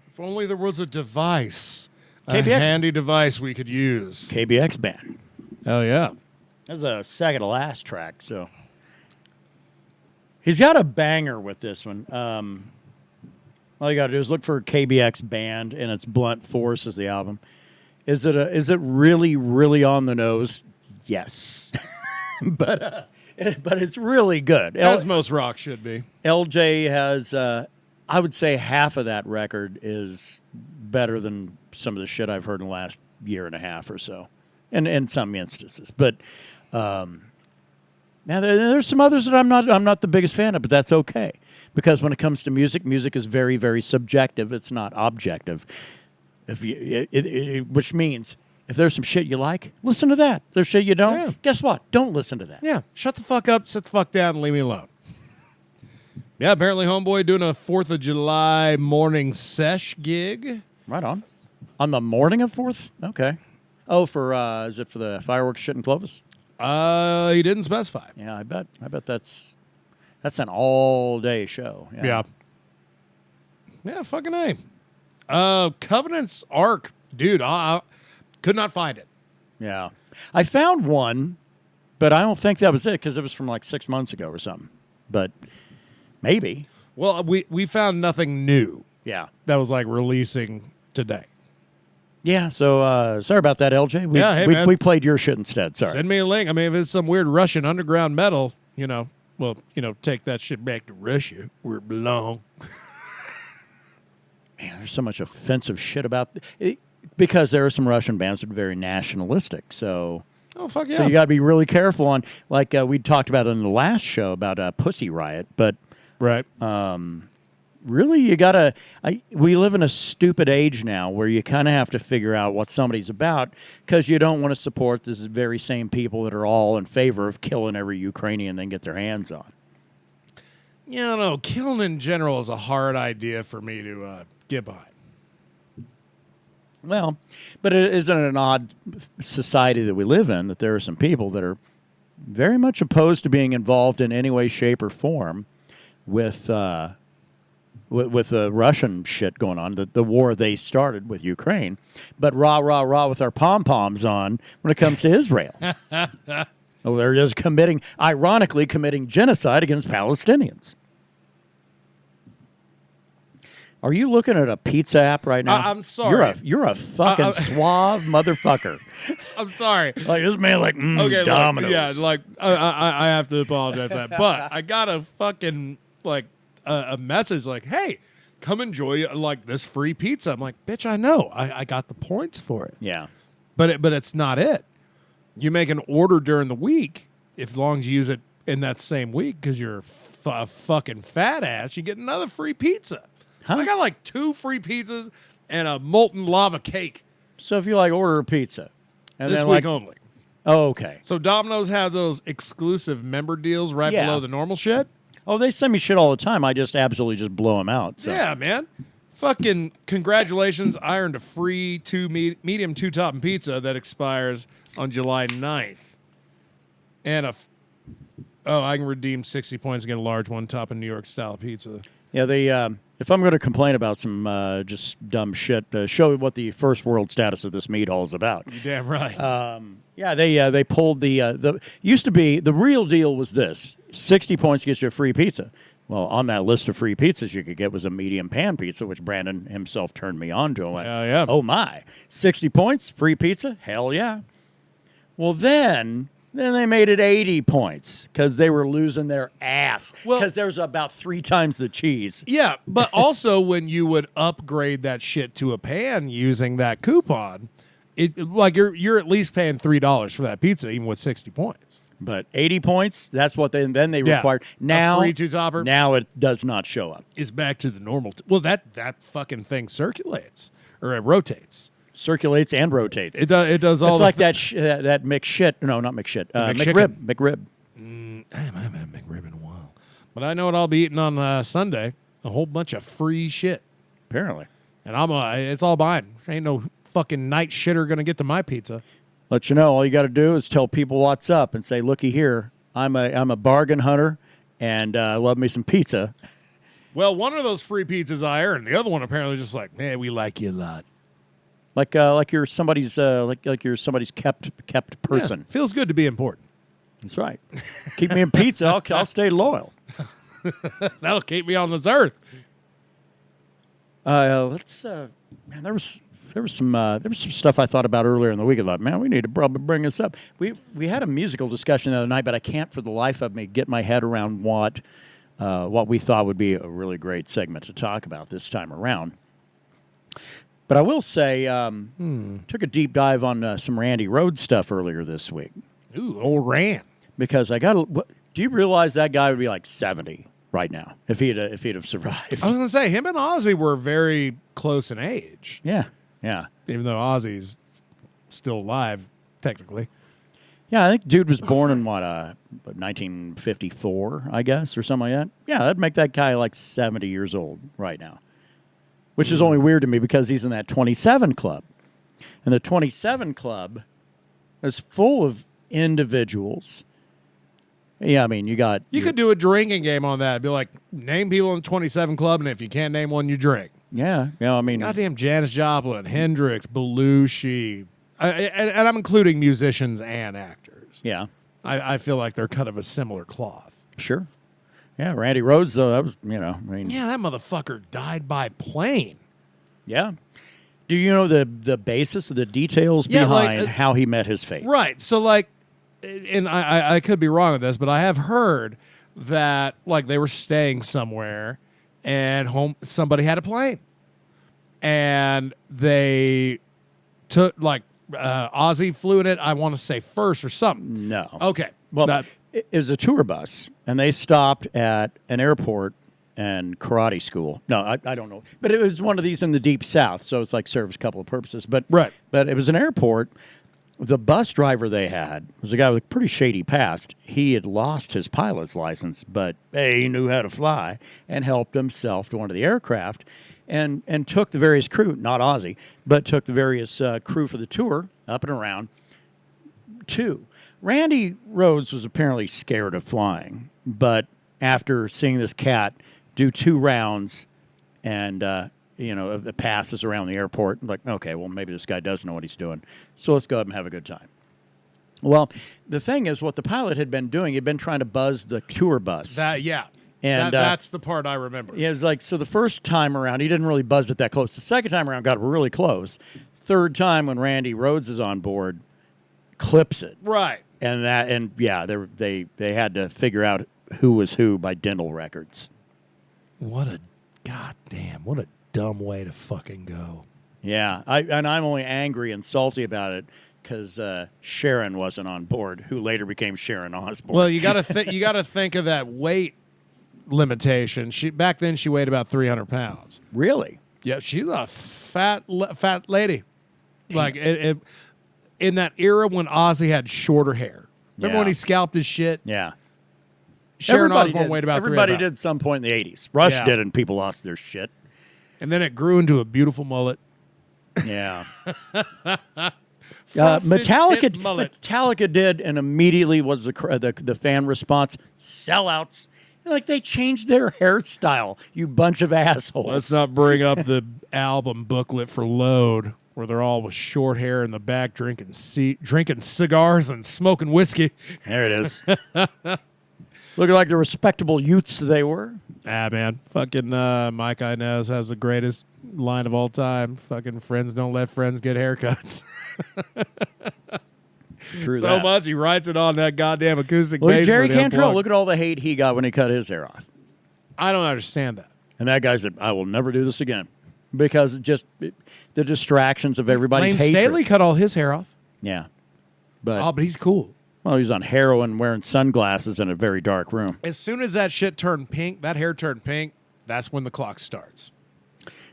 If only there was a device, KBX. a handy device we could use. KBX band. Oh, yeah. That's a second to last track, so he's got a banger with this one. All you got to do is look for KBX band, and it's Blunt Force is the album. Is it really, really on the nose? Yes, but it's really good. As most rock should be. LJ has, I would say, half of that record is better than some of the shit I've heard in the last year and a half or so, and in some instances. But now there's some others that I'm not the biggest fan of, but that's okay, because when it comes to music, music is very, very subjective. It's not objective. Which means if there's some shit you like, listen to that. If there's shit you don't, Yeah. guess what? Don't listen to that. Yeah, shut the fuck up, sit the fuck down, and leave me alone. Yeah, apparently Homeboy doing a 4th of July morning sesh gig. Right on. On the morning of 4th? Okay. Oh, is it for the fireworks shit in Clovis? He didn't specify. Yeah, I bet that's an all-day show. Yeah. Yeah, fucking A. Covenant's Arc. Dude, I could not find it. Yeah. I found one, but I don't think that was it, because it was from like 6 months ago or something. But maybe. Well, we found nothing new Yeah. that was like releasing today. Yeah, so sorry about that, LJ. Hey, man. We played your shit instead. Sorry. Send me a link. I mean, if it's some weird Russian underground metal, take that shit back to Russia where it belongs. Man, there's so much offensive shit about it, because there are some Russian bands that are very nationalistic. So, Oh, fuck yeah. so you got to be really careful on, like we talked about in the last show about Pussy Riot. But Right. really, you got to. We live in a stupid age now where you kind of have to figure out what somebody's about, because you don't want to support this very same people that are all in favor of killing every Ukrainian they can get their hands on. Yeah, no, killing in general is a hard idea for me to get behind. Well, but it isn't an odd society that we live in that there are some people that are very much opposed to being involved in any way, shape, or form with the Russian shit going on, the war they started with Ukraine, but rah, rah, rah with our pom-poms on when it comes to Israel. Oh, they're just ironically committing genocide against Palestinians. Are you looking at a pizza app right now? I'm sorry. You're a fucking suave motherfucker. I'm sorry. Like this man, like Okay, Domino's. look, yeah, like I have to apologize for that, but I got a fucking like a message like, "Hey, come enjoy like this free pizza." I'm like, "Bitch, I know. I got the points for it." Yeah. But it's not it. You make an order during the week, as long as you use it in that same week, because you're a fucking fat ass, you get another free pizza. Huh? I got like 2 free pizzas and a molten lava cake So if you like order a pizza, and this then week like, only. oh, okay. So Domino's have those exclusive member deals right Yeah. below the normal shit. Oh, they send me shit all the time. I just absolutely just blow them out. So. Yeah, man. Fucking congratulations. I earned a free medium 2-topping pizza that expires on July 9th. And I can redeem 60 points and get a large 1-topping New York style pizza. Yeah, they. If I'm going to complain about some just dumb shit, show what the first world status of this meat hall is about. You're damn right. Yeah, they pulled the used to be the real deal was this: 60 points gets you a free pizza. Well, on that list of free pizzas you could get was a medium pan pizza, which Brandon himself turned me on to. I went, Yeah. oh my, 60 points, free pizza? Hell yeah. Well, then they made it 80 points because they were losing their ass Well- because there's about 3 times the cheese. Yeah, but also when you would upgrade that shit to a pan using that coupon, it like you're at least paying $3 for that pizza, even with 60 points. But 80 points, that's what they Yeah. required. Now, A free 2-topper? Now it does not show up. It's back to the normal. Well, that fucking thing circulates or it rotates. Circulates and rotates. It does all. It's the like that McShit. No, not McShit. McChicken. McRib. I haven't had a McRib in a while, but I know what I'll be eating on Sunday. A whole bunch of free shit, Apparently. and it's all mine. Ain't no fucking night shitter gonna get to my pizza. Let you know, all you got to do is tell people what's up and say, looky here, I'm a bargain hunter, and I love me some pizza. Well, one of those free pizzas I earned. The other one apparently just like, man, we like you a lot. Like you're somebody's like you're somebody's kept person. Yeah, feels good to be important. That's right. Keep me in pizza. I'll stay loyal. That'll keep me on this earth. Let's. Man, there was some stuff I thought about earlier in the week. About man, we need to probably bring this up. We had a musical discussion the other night, but I can't for the life of me get my head around what we thought would be a really great segment to talk about this time around. But I will say, took a deep dive on some Randy Rhoads stuff earlier this week. Ooh, old Rand. Because I got. Do you realize that guy would be like 70 right now if he'd have survived? I was gonna say him and Ozzy were very close in age. Yeah. Even though Ozzy's still alive, technically. Yeah, I think dude was born in 1954, I guess, or something like that. Yeah, that'd make that guy like 70 years old right now, which is only weird to me because he's in that 27 club. And the 27 club is full of individuals. Yeah, I mean, you could do a drinking game on that. Be like, name people in the 27 club, and if you can't name one, you drink. Yeah, I mean. Goddamn Janis Joplin, Hendrix, Belushi. And I'm including musicians and actors. Yeah. I feel like they're kind of a similar cloth. Sure. Yeah, Randy Rhoads, though, that was, I mean. Yeah, that motherfucker died by plane. Yeah. Do you know the basis of the details behind how he met his fate? Right. So, like, and I could be wrong with this, but I have heard that, like, they were staying somewhere and somebody had a plane. And they took, like, Ozzy flew in it, I want to say first or something. No. Okay. Well, it was a tour bus, and they stopped at an airport and karate school. No, I don't know. But it was one of these in the deep south, so it's like serves a couple of purposes. But right. But it was an airport. The bus driver they had was a guy with a pretty shady past. He had lost his pilot's license, but he knew how to fly and helped himself to one of the aircraft and took the various crew, not Ozzy, but took the various crew for the tour up and around. Randy Rhoads was apparently scared of flying, but after seeing this cat do 2 rounds and, the passes around the airport, like, okay, well, maybe this guy does know what he's doing, so let's go up and have a good time. Well, the thing is, what the pilot had been doing, he'd been trying to buzz the tour bus. And that's the part I remember. yeah, it was like, so the first time around, he didn't really buzz it that close. The second time around, got really close. Third time, when Randy Rhoads is on board, clips it. Right. And yeah, they had to figure out who was who by dental records. What a dumb way to fucking go. Yeah, I'm only angry and salty about it because Sharon wasn't on board, who later became Sharon Osbourne. Well, you got to think of that weight limitation. Back then she weighed about 300 pounds. Really? Yeah, she's a fat lady. Like in that era when Ozzy had shorter hair. Remember when he scalped his shit? Yeah. Sharon Everybody Osbourne did. weighed about 300 Everybody pounds. did some point in the 80s. Rush Yeah. did, and people lost their shit. And then it grew into a beautiful mullet. Yeah. Frosted Metallica, tip mullet. Metallica did, and immediately was the fan response, sellouts. Like, they changed their hairstyle, you bunch of assholes. Let's not bring up the album booklet for Load, where they're all with short hair in the back drinking cigars and smoking whiskey. There it is. Looking like the respectable youths they were. Ah, man. Fucking Mike Inez has the greatest line of all time. Fucking friends don't let friends get haircuts. True So that. much. He writes it on that goddamn acoustic Look at bass. Jerry for the Cantrell. Unplugged. Look at all the hate he got when he cut his hair off. I don't understand that. And that guy said, I will never do this again. Because the distractions of everybody's Lane hatred. Staley cut all his hair off. Yeah. But, Oh, but he's cool. well, he's on heroin wearing sunglasses in a very dark room. As soon as that shit turned pink, that hair turned pink, that's when the clock starts.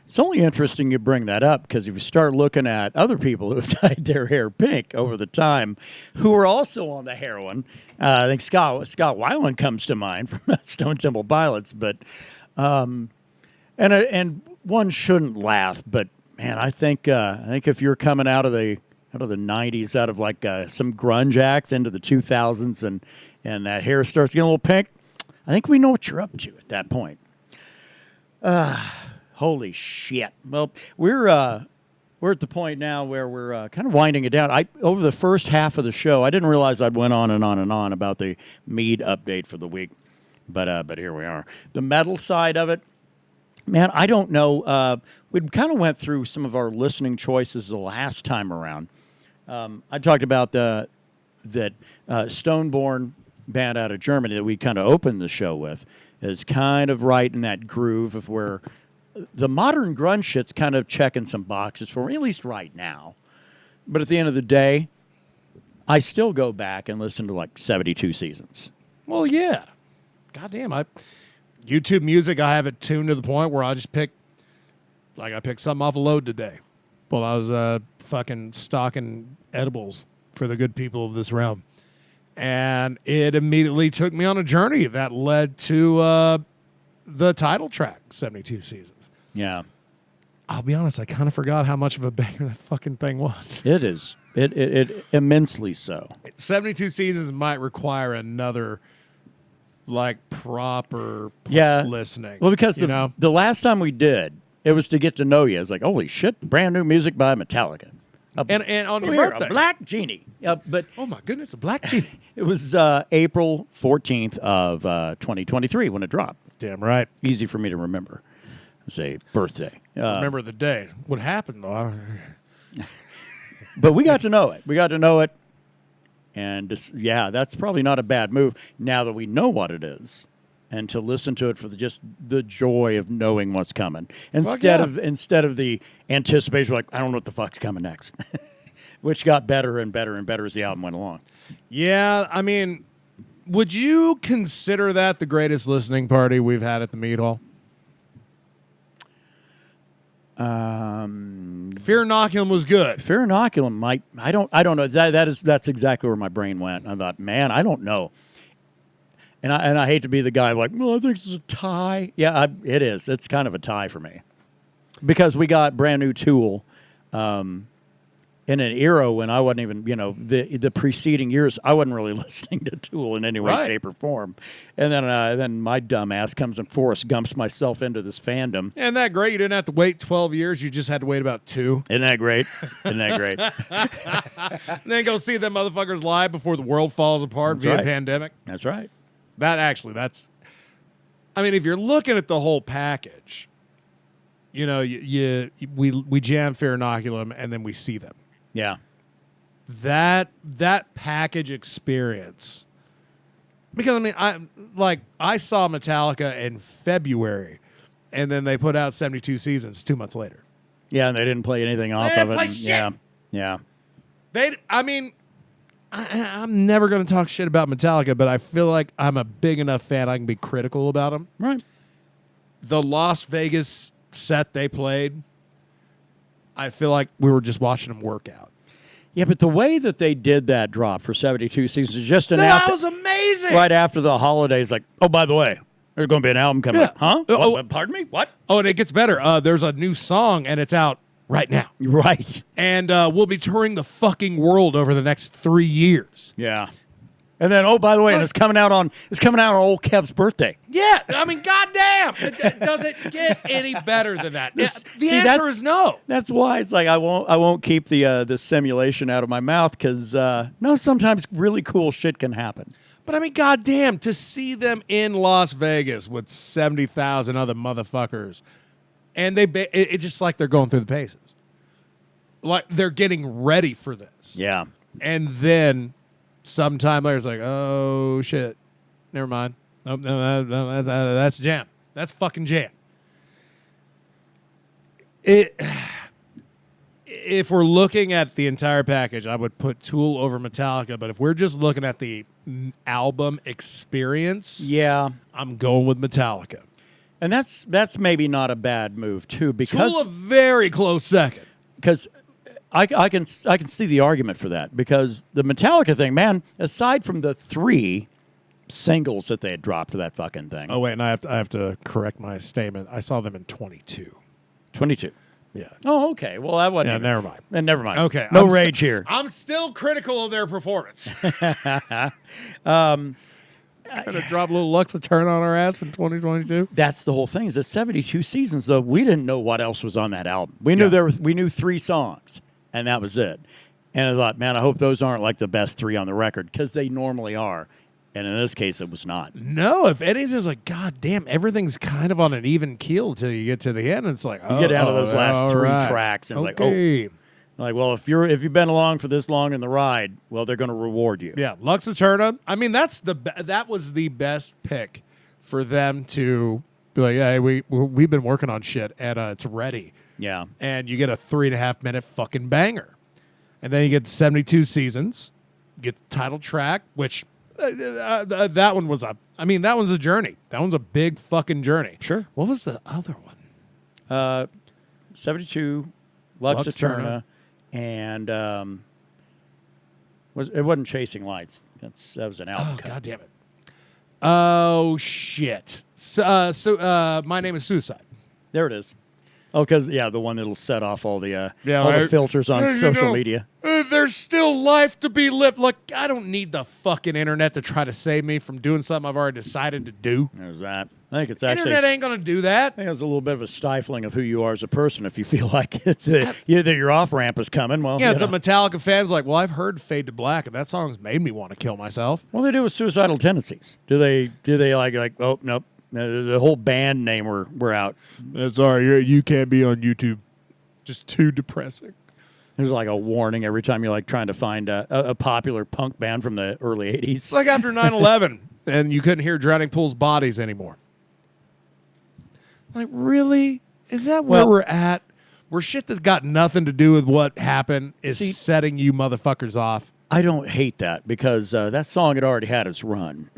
It's only interesting you bring that up because if you start looking at other people who've dyed their hair pink over the time who are also on the heroin, I think Scott Weiland comes to mind from Stone Temple Pilots. But and one shouldn't laugh, but man, I think if you're coming out of the 90s, out of like some grunge acts into the 2000s, and that hair starts getting a little pink, I think we know what you're up to at that point. Holy shit! Well, we're at the point now where we're kind of winding it down. Over the first half of the show, I didn't realize I'd went on and on and on about the Mead update for the week, but here we are. The metal side of it, man, I don't know. We kind of went through some of our listening choices the last time around. I talked about that Stoneborn band out of Germany that we kind of opened the show with is kind of right in that groove of where the modern grunge shit's kind of checking some boxes for me, at least right now. But at the end of the day, I still go back and listen to like 72 Seasons. Well, yeah. Goddamn, YouTube music, I have it tuned to the point where I just pick, like I picked something off a Load today while I was fucking stocking edibles for the good people of this realm. And it immediately took me on a journey that led to the title track, 72 Seasons. Yeah. I'll be honest, I kind of forgot how much of a banger that fucking thing was. It is. It immensely so. 72 Seasons might require another, like, proper listening. Well, because you know? the last time we did, it was to get to know you. I was like, holy shit, brand new music by Metallica. And on your Here, birthday. a Black Genie. But Oh, my goodness, a Black Genie. it was April 14th of 2023 when it dropped. Damn right. Easy for me to remember. It was a birthday. Remember the day. What happened, though? But we got to know it. We got to know it. And that's probably not a bad move now that we know what it is. And to listen to it for just the joy of knowing what's coming. Instead of the anticipation, like, I don't know what the fuck's coming next. Which got better and better and better as the album went along. Yeah, I mean, would you consider that the greatest listening party we've had at the Mead Hall? Fear Inoculum was good. Fear Inoculum might. I don't know. That's exactly where my brain went. I thought, man, I don't know. And I hate to be the guy like, well, I think it's a tie. Yeah, it is. It's kind of a tie for me because we got brand new Tool in an era when I wasn't even, the preceding years, I wasn't really listening to Tool in any way, Right. shape, or form. And then my dumb ass comes and Forrest Gumps myself into this fandom. Isn't that great? You didn't have to wait 12 years. You just had to wait about 2. Isn't that great? Isn't that great? And then go see them motherfuckers live before the world falls apart That's via right. pandemic. That's right. That's I mean, if you're looking at the whole package, you know, we jam Fear Inoculum and then we see them. Yeah. That package experience. Because I mean, I saw Metallica in February, and then they put out 72 Seasons 2 months later. Yeah, and they didn't play anything off didn't of it. play and- shit. Yeah. I mean, I'm never going to talk shit about Metallica, but I feel like I'm a big enough fan I can be critical about them. Right. The Las Vegas set they played, I feel like we were just watching them work out. Yeah, but the way that they did that drop for 72 Seasons is just announced That was amazing. right after the holidays. Like, oh, by the way, there's going to be an album coming up. Huh? Oh, What, pardon me? What? Oh, and it gets better. There's a new song, and it's out right now. Right. And we'll be touring the fucking world over the next 3 years. Yeah. And then, oh, by the way, and it's coming out on old Kev's birthday. Yeah, I mean, goddamn, it doesn't get any better than that. The See, answer that's- is no. That's why it's like I won't keep the simulation out of my mouth because no, sometimes really cool shit can happen. But I mean, goddamn, to see them in Las Vegas with 70,000 other motherfuckers, and it's just like they're going through the paces, like they're getting ready for this. Yeah. And then sometime later, it's like, oh shit, never mind. Oh, no, that's Jam. That's fucking Jam. If we're looking at the entire package, I would put Tool over Metallica. But if we're just looking at the album experience, Yeah. I'm going with Metallica. And that's maybe not a bad move too because Tool a very close second. because I can see the argument for that because the Metallica thing, man, aside from the 3 singles that they had dropped for that fucking thing. Oh wait, and I have to correct my statement. I saw them in 22. 22. Yeah. Oh, okay. Well, that wasn't. Yeah, even- never mind. Never mind. Okay. No I'm rage here. I'm still critical of their performance. Gonna drop a little Luxaturn on our ass in 2022. That's the whole thing. Is the 72 Seasons though? We didn't know what else was on that album. We knew we knew 3 songs, and that was it. And I thought, man, I hope those aren't like the best 3 on the record because they normally are. And in this case, it was not. No, if anything, it's like, God damn, everything's kind of on an even keel till you get to the end. It's like, You get down to those last all 3 right. tracks, and it's like, Okay. oh, like, well, if you've been along for this long in the ride, well, they're going to reward you. Yeah, Luxaturna. I mean, that was the best pick for them to be like, hey, we've been working on shit and it's ready. Yeah. And you get a 3.5 minute fucking banger, and then you get 72 Seasons. You get the title track, which that one was that one's a journey. That one's a big fucking journey. Sure. What was the other one? 72, Luxaturna, and it wasn't Chasing Lights. That was an album. Oh, cut. God damn it. Oh, shit. So, My Name is Suicide. There it is. Oh, because the one that'll set off all the all the right. filters on You social know, media. There's still life to be lived. Look, I don't need the fucking internet to try to save me from doing something I've already decided to do. There's that. I think it's actually. Internet ain't going to do that. I think it's a little bit of a stifling of who you are as a person if you feel like that your off ramp is coming. Well, Yeah, you it's a know. Metallica fans like, well, I've heard Fade to Black, and that song's made me want to kill myself. What do they do with suicidal tendencies? Do they like oh nope, the whole band name we're out. Sorry, you can't be on YouTube. Just too depressing. There's like a warning every time you're like trying to find a popular punk band from the early '80s. It's like after 9/11, and you couldn't hear Drowning Pool's Bodies anymore. Like, really? Is that where we're at? Where shit that's got nothing to do with what happened is setting you motherfuckers off? I don't hate that because that song had already had its run.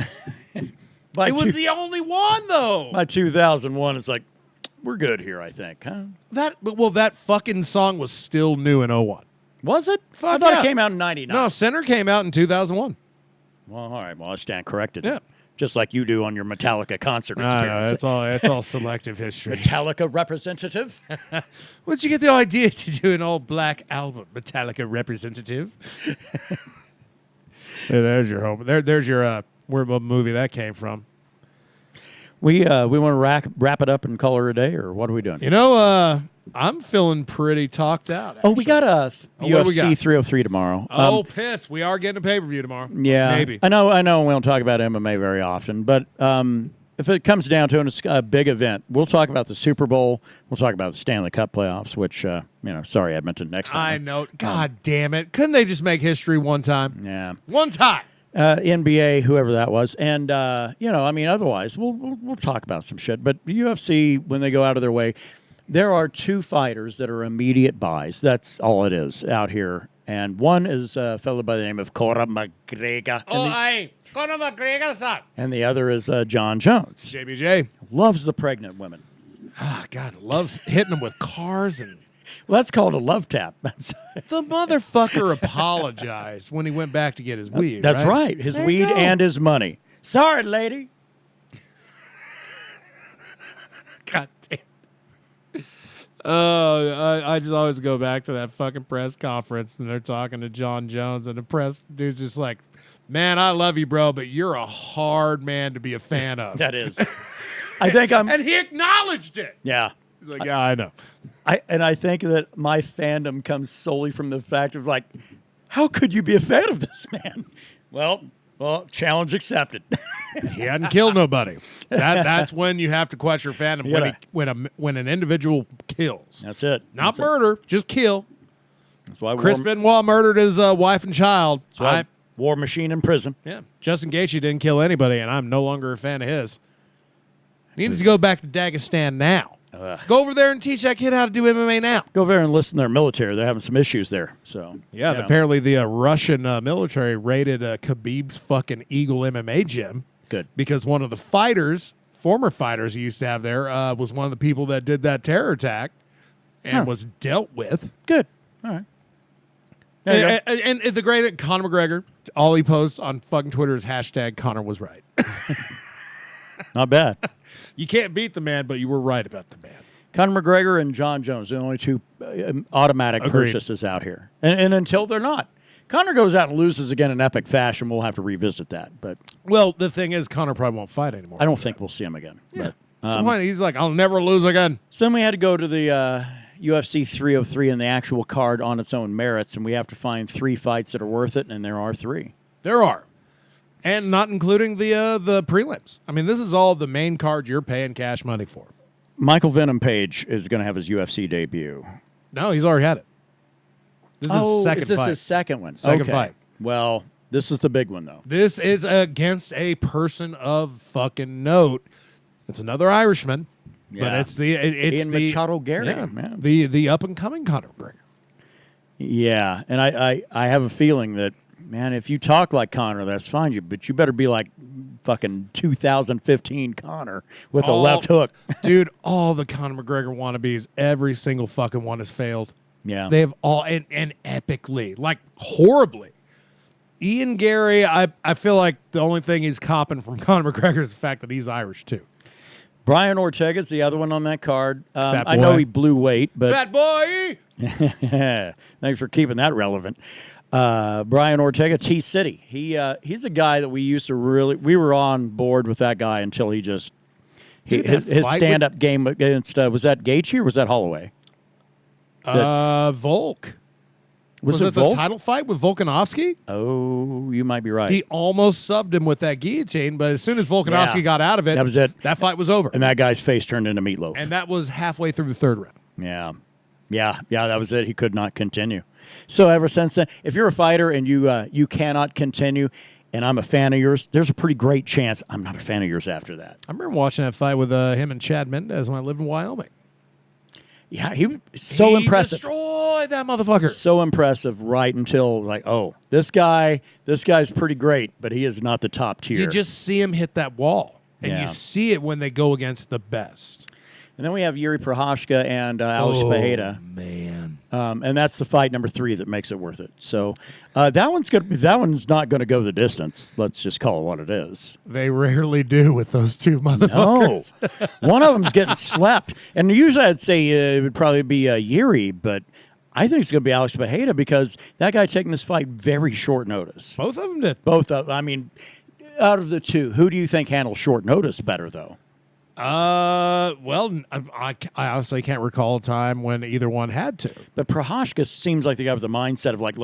It was the only one, though. By 2001, it's like, we're good here, I think, huh? That fucking song was still new in 01. Was it? Fuck I thought yeah. it came out in 99. No, Center came out in 2001. Well, all right. Well, I stand corrected. Yeah. Just like you do on your Metallica concert No, experience. it's all selective history. Metallica representative? Where'd you get the idea to do an all-black album? Metallica representative? There's your home. There's your where movie that came from. We want to wrap it up and call her a day, or what are we doing? You know, I'm feeling pretty talked out. Oh, we got a what do we UFC got? 303 tomorrow. Piss. We are getting a pay-per-view tomorrow. Yeah, Maybe. I know. We don't talk about MMA very often, but if it comes down to it, it's a big event. We'll talk about the Super Bowl. We'll talk about the Stanley Cup playoffs, which, sorry, I meant to next time. I know. God damn it. Couldn't they just make history one time? Yeah. One time. NBA, whoever that was. And, otherwise, we'll talk about some shit. But UFC, when they go out of their way, there are two fighters that are immediate buys. That's all it is out here. And one is a fellow by the name of Conor McGregor. Conor McGregor, son. And the other is John Jones. JBJ. Loves the pregnant women. Ah, God, loves hitting them with cars and... Well, that's called a love tap. The motherfucker apologized when he went back to get his weed. That's right. His There weed you go. and his money. Sorry, lady. God damn. I just always go back to that fucking press conference and they're talking to John Jones and the press dude's just like, man, I love you, bro, but you're a hard man to be a fan of. That is. I think I'm. And he acknowledged it. Yeah. He's like, yeah, I know. I think that my fandom comes solely from the fact of like, how could you be a fan of this man? Well, challenge accepted. He hadn't killed nobody. That's when you have to question your fandom. Yeah. When an individual kills. That's it. Not That's it. murder, just kill. That's why Chris Benoit murdered his wife and child. That's why War Machine in prison. Yeah. Justin Gaethje didn't kill anybody, and I'm no longer a fan of his. He needs to go back to Dagestan now. Go over there and teach that kid how to do MMA now. Go over there and listen to their military. They're having some issues there. So Yeah, apparently the Russian military raided Khabib's fucking Eagle MMA gym. Good. Because one of the former fighters he used to have there, was one of the people that did that terror attack and was dealt with. Good. All right. There you go. And the great Conor McGregor, all he posts on fucking Twitter is hashtag Conor was right. Not bad. You can't beat the man, but you were right about the man. Conor McGregor and John Jones, the only two automatic Agreed. purchases out here. And until they're not. Conor goes out and loses again in epic fashion, we'll have to revisit that. But Well, the thing is, Conor probably won't fight anymore. I don't think we'll see him again. Yeah. But, Some point, he's like, I'll never lose again. so then we had to go to the UFC 303 and the actual card on its own merits, and we have to find 3 fights that are worth it, and there are 3. There are. And not including the prelims. I mean, this is all the main card you're paying cash money for. Michael Venom Page is going to have his UFC debut. No, he's already had it. This is his second is this fight. his second one? Second Okay. fight. Well, this is the big one, though. This is against a person of fucking note. It's another Irishman, but Yeah. it's Ian the Machado Gary, yeah, man. the up and coming Conor McGregor. Yeah, and I have a feeling that, man, if you talk like Conor, that's fine, but you better be like fucking 2015 Conor with a left hook. Dude, all the Conor McGregor wannabes, every single fucking one has failed. Yeah. They have all, and epically, like horribly. Ian Gary, I feel like the only thing he's copping from Conor McGregor is the fact that he's Irish, too. Brian Ortega's the other one on that card. Fat I know boy. he blew weight, but Fat boy! thanks for keeping that relevant. Brian Ortega, T-City. He's a guy that we used to we were on board with that guy until he just, Dude, that his fight stand-up game against, was that Gaethje or was that Holloway? Volk. Was it the Volk? title fight with Volkanovski? Oh, you might be right. He almost subbed him with that guillotine, but as soon as Volkanovski Yeah. got out of it, That was it. That fight was over. And that guy's face turned into meatloaf. And that was halfway through the third round. Yeah, that was it. He could not continue. So ever since then, if you're a fighter and you cannot continue, and I'm a fan of yours, there's a pretty great chance I'm not a fan of yours after that. I remember watching that fight with him and Chad Mendez when I lived in Wyoming. Yeah, he was so impressive. Destroyed that motherfucker. So impressive right until like, oh, this guy's pretty great, but he is not the top tier. You just see him hit that wall, and Yeah. you see it when they go against the best. And then we have Yuri Prochazka and Alex Pereira. Man. And that's the fight number 3 that makes it worth it. So that one's not going to go the distance. Let's just call it what it is. They rarely do with those two No, motherfuckers. one of them's getting slept. And usually I'd say it would probably be Yuri, but I think it's going to be Alex Pereira because that guy taking this fight very short notice. Both of them did. I mean, out of the two, who do you think handles short notice better, though? Well, I honestly can't recall a time when either one had to. But Prochazka seems like the guy with the mindset of like,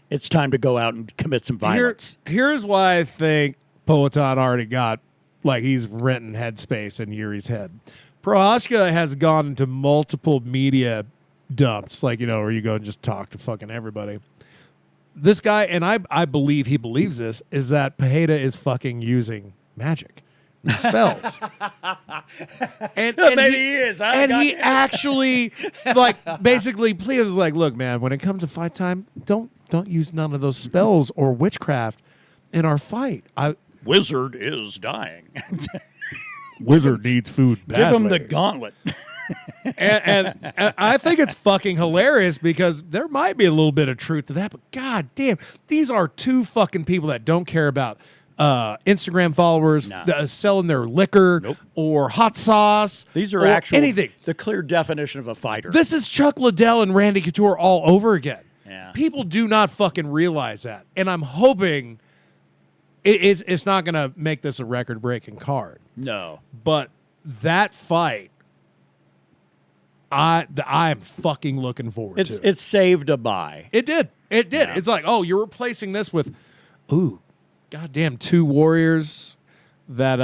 it's time to go out and commit some violence. Here's why I think Poatan already got Like he's renting headspace in Yuri's head. Prohashka has gone into multiple media dumps, like, where you go and just talk to fucking everybody. This guy, and I believe he believes this, is that Pajeda is fucking using magic. Spells. and Maybe he is. And he actually, like, basically pleads, like, look, man, when it comes to fight time, don't use none of those spells or witchcraft in our fight. Wizard is dying. Wizard needs food badly. Give him the gauntlet. and I think it's fucking hilarious because there might be a little bit of truth to that, but god damn, these are two fucking people that don't care about Instagram followers selling their liquor or hot sauce. These are or actual anything. The clear definition of a fighter. This is Chuck Liddell and Randy Couture all over again. Yeah. People do not fucking realize that, and I'm hoping it's not going to make this a record-breaking card. No, but that fight, I am fucking looking forward to. It's saved a buy. It did. Yeah. It's like, oh, you're replacing this with, goddamn, two warriors that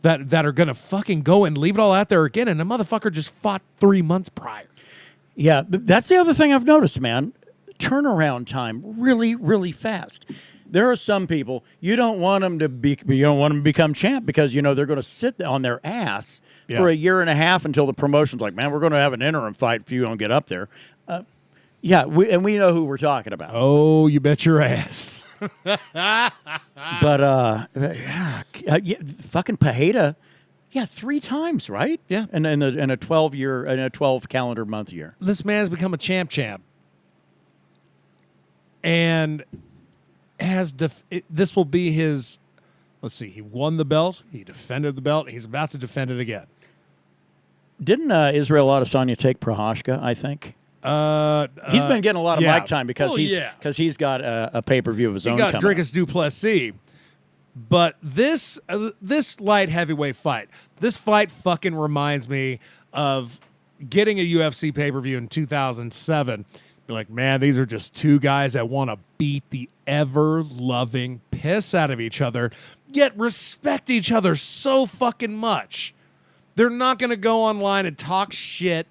are gonna fucking go and leave it all out there again, and the motherfucker just fought 3 months prior. Yeah, that's the other thing I've noticed, man. Turnaround time really, really fast. There are some people you don't want them to become champ because they're going to sit on their ass for a year and a half until the promotion's like, man, we're going to have an interim fight if you don't get up there. We know who we're talking about. Oh, you bet your ass. But fucking Pajeda, 3 times, right? Yeah, in a 12 calendar month year. This man's become a champ, and this will be his. Let's see. He won the belt. He defended the belt. He's about to defend it again. Didn't Israel Adesanya take Prohashka? I think he's been getting a lot of mic time because he's got a pay-per-view of his own. He got Dricus du Plessis. But this light heavyweight fight, this fight fucking reminds me of getting a UFC pay-per-view in 2007. Be like, man, these are just two guys that want to beat the ever-loving piss out of each other, yet respect each other so fucking much. They're not going to go online and talk shit.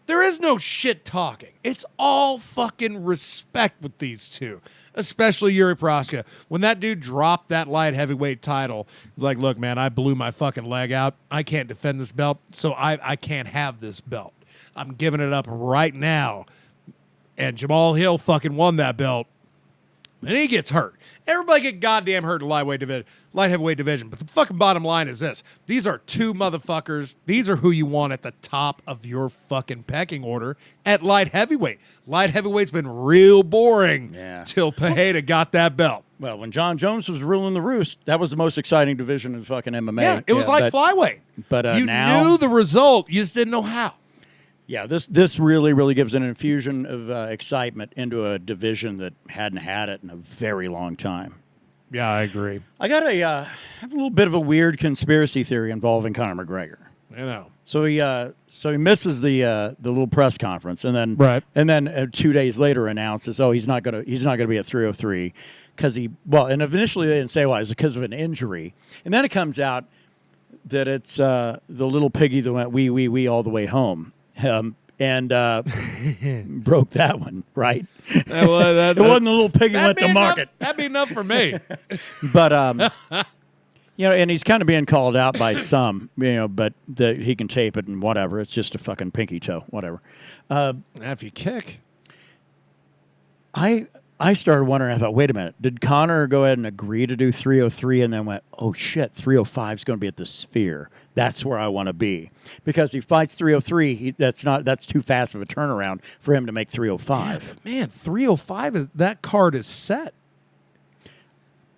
There is no shit talking. It's all fucking respect with these two, especially Yuri Prochazka. When that dude dropped that light heavyweight title, he's like, look, man, I blew my fucking leg out. I can't defend this belt, so I can't have this belt. I'm giving it up right now. And Jamal Hill fucking won that belt. And he gets hurt. Everybody get goddamn hurt in the light heavyweight division. But the fucking bottom line is this. These are two motherfuckers. These are who you want at the top of your fucking pecking order at light heavyweight. Light heavyweight's been real boring till Pajeda got that belt. Well, when John Jones was ruling the roost, that was the most exciting division in fucking MMA. Yeah, it was like flyweight. But you now knew the result. You just didn't know how. Yeah, this really, really gives an infusion of excitement into a division that hadn't had it in a very long time. Yeah, I agree. I got have a little bit of a weird conspiracy theory involving Conor McGregor. So he misses the little press conference, and then 2 days later announces, he's not gonna be at 303 because and initially they didn't say why. It's because of an injury, and then it comes out that it's the little piggy that went wee all the way home. And broke that one, right? It wasn't the little piggy went to market. That'd be enough for me. But and he's kind of being called out by some, but he can tape it and whatever. It's just a fucking pinky toe, whatever. If you kick, I started wondering. I thought, wait a minute, did Conor go ahead and agree to do 303 and then went, oh shit, 305 is going to be at the Sphere. That's where I want to be. Because he fights 303, that's too fast of a turnaround for him to make 305. Yeah, man, 305 that card is set.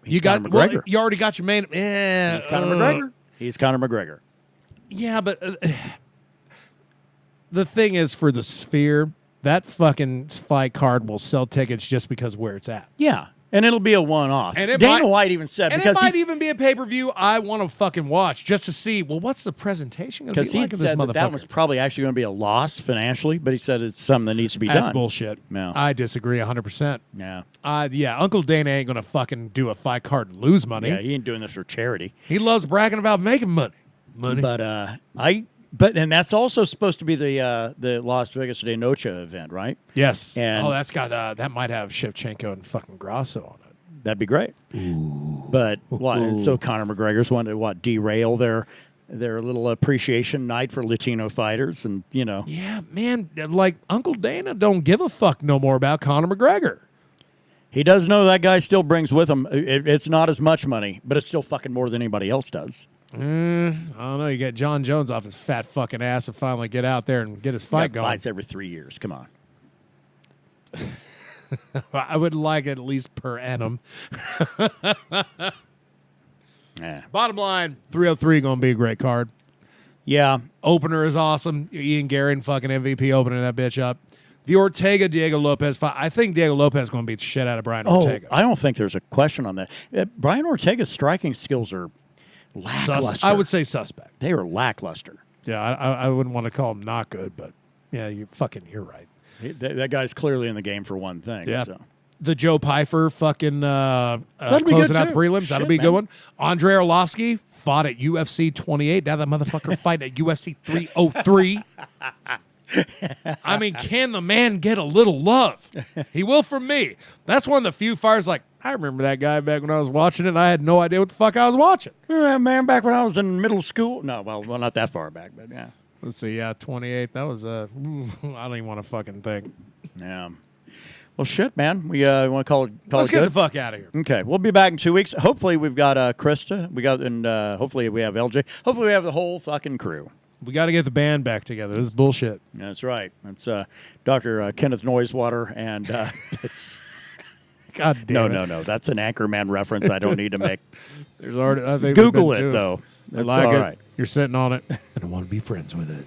You already got your main. He's Conor McGregor. He's Conor McGregor. Yeah, but the thing is, for the Sphere, that fucking fight card will sell tickets just because of where it's at. Yeah. And it'll be a one-off. And it Dana might- White even said And because it might he's- even be a pay-per-view I want to fucking watch just to see, well, what's the presentation going to be Because he like of this said motherfucker? that was probably actually going to be a loss financially, but he said it's something that needs to be That's done. bullshit. No. I disagree 100%. Yeah. Yeah, Uncle Dana ain't going to fucking do a fight card and lose money. Yeah, he ain't doing this for charity. He loves bragging about making money. But and that's also supposed to be the Las Vegas de Noche event, right? Yes. And- that's got that might have Shevchenko and fucking Grasso on it. That'd be great. But what? So Conor McGregor's wanted to derail their little appreciation night for Latino fighters, and Yeah, man, like Uncle Dana don't give a fuck no more about Conor McGregor. he does know that guy still brings with him. It's not as much money, but it's still fucking more than anybody else does. I don't know. You get John Jones off his fat fucking ass to finally get out there and get his fight Got going. fights every 3 years. Come on. I would like it at least per annum. Yeah. Bottom line, 303 going to be a great card. Yeah. Opener is awesome. Ian Gary fucking MVP opening that bitch up. The Ortega Diego Lopez fight. I think Diego Lopez is going to beat the shit out of Brian Ortega. I don't think there's a question on that. Brian Ortega's striking skills are lackluster. I would say suspect. they are lackluster. Yeah, I wouldn't want to call him not good, but yeah, you're right. That guy's clearly in the game for one thing. Yeah. So. The Joe Pfeiffer fucking be closing good, out the too. prelims. That'll Shit, be a good man. one. Andre Arlovsky fought at UFC 28. Now that motherfucker fight at UFC 303. I mean, can the man get a little love? He will from me. That's one of the few fires like, I remember that guy back when I was watching it, and I had no idea what the fuck I was watching. Man, back when I was in middle school. No, well, not that far back, but yeah. Let's see, 28. That was, I don't even want to fucking think. Yeah. Well, shit, man. We want to call it Let's get good? the fuck out of here. Okay, we'll be back in 2 weeks. Hopefully, we've got Krista. Hopefully we have LJ. Hopefully, we have the whole fucking crew. We got to get the band back together. This is bullshit. That's right. It's Dr. Kenneth Noisewater, and it's God damn it. no. That's an Anchorman reference. I don't need to make. There's already, I think we've Google been it to though. I That's like all it. right. You're sitting on it. I don't want to be friends with it.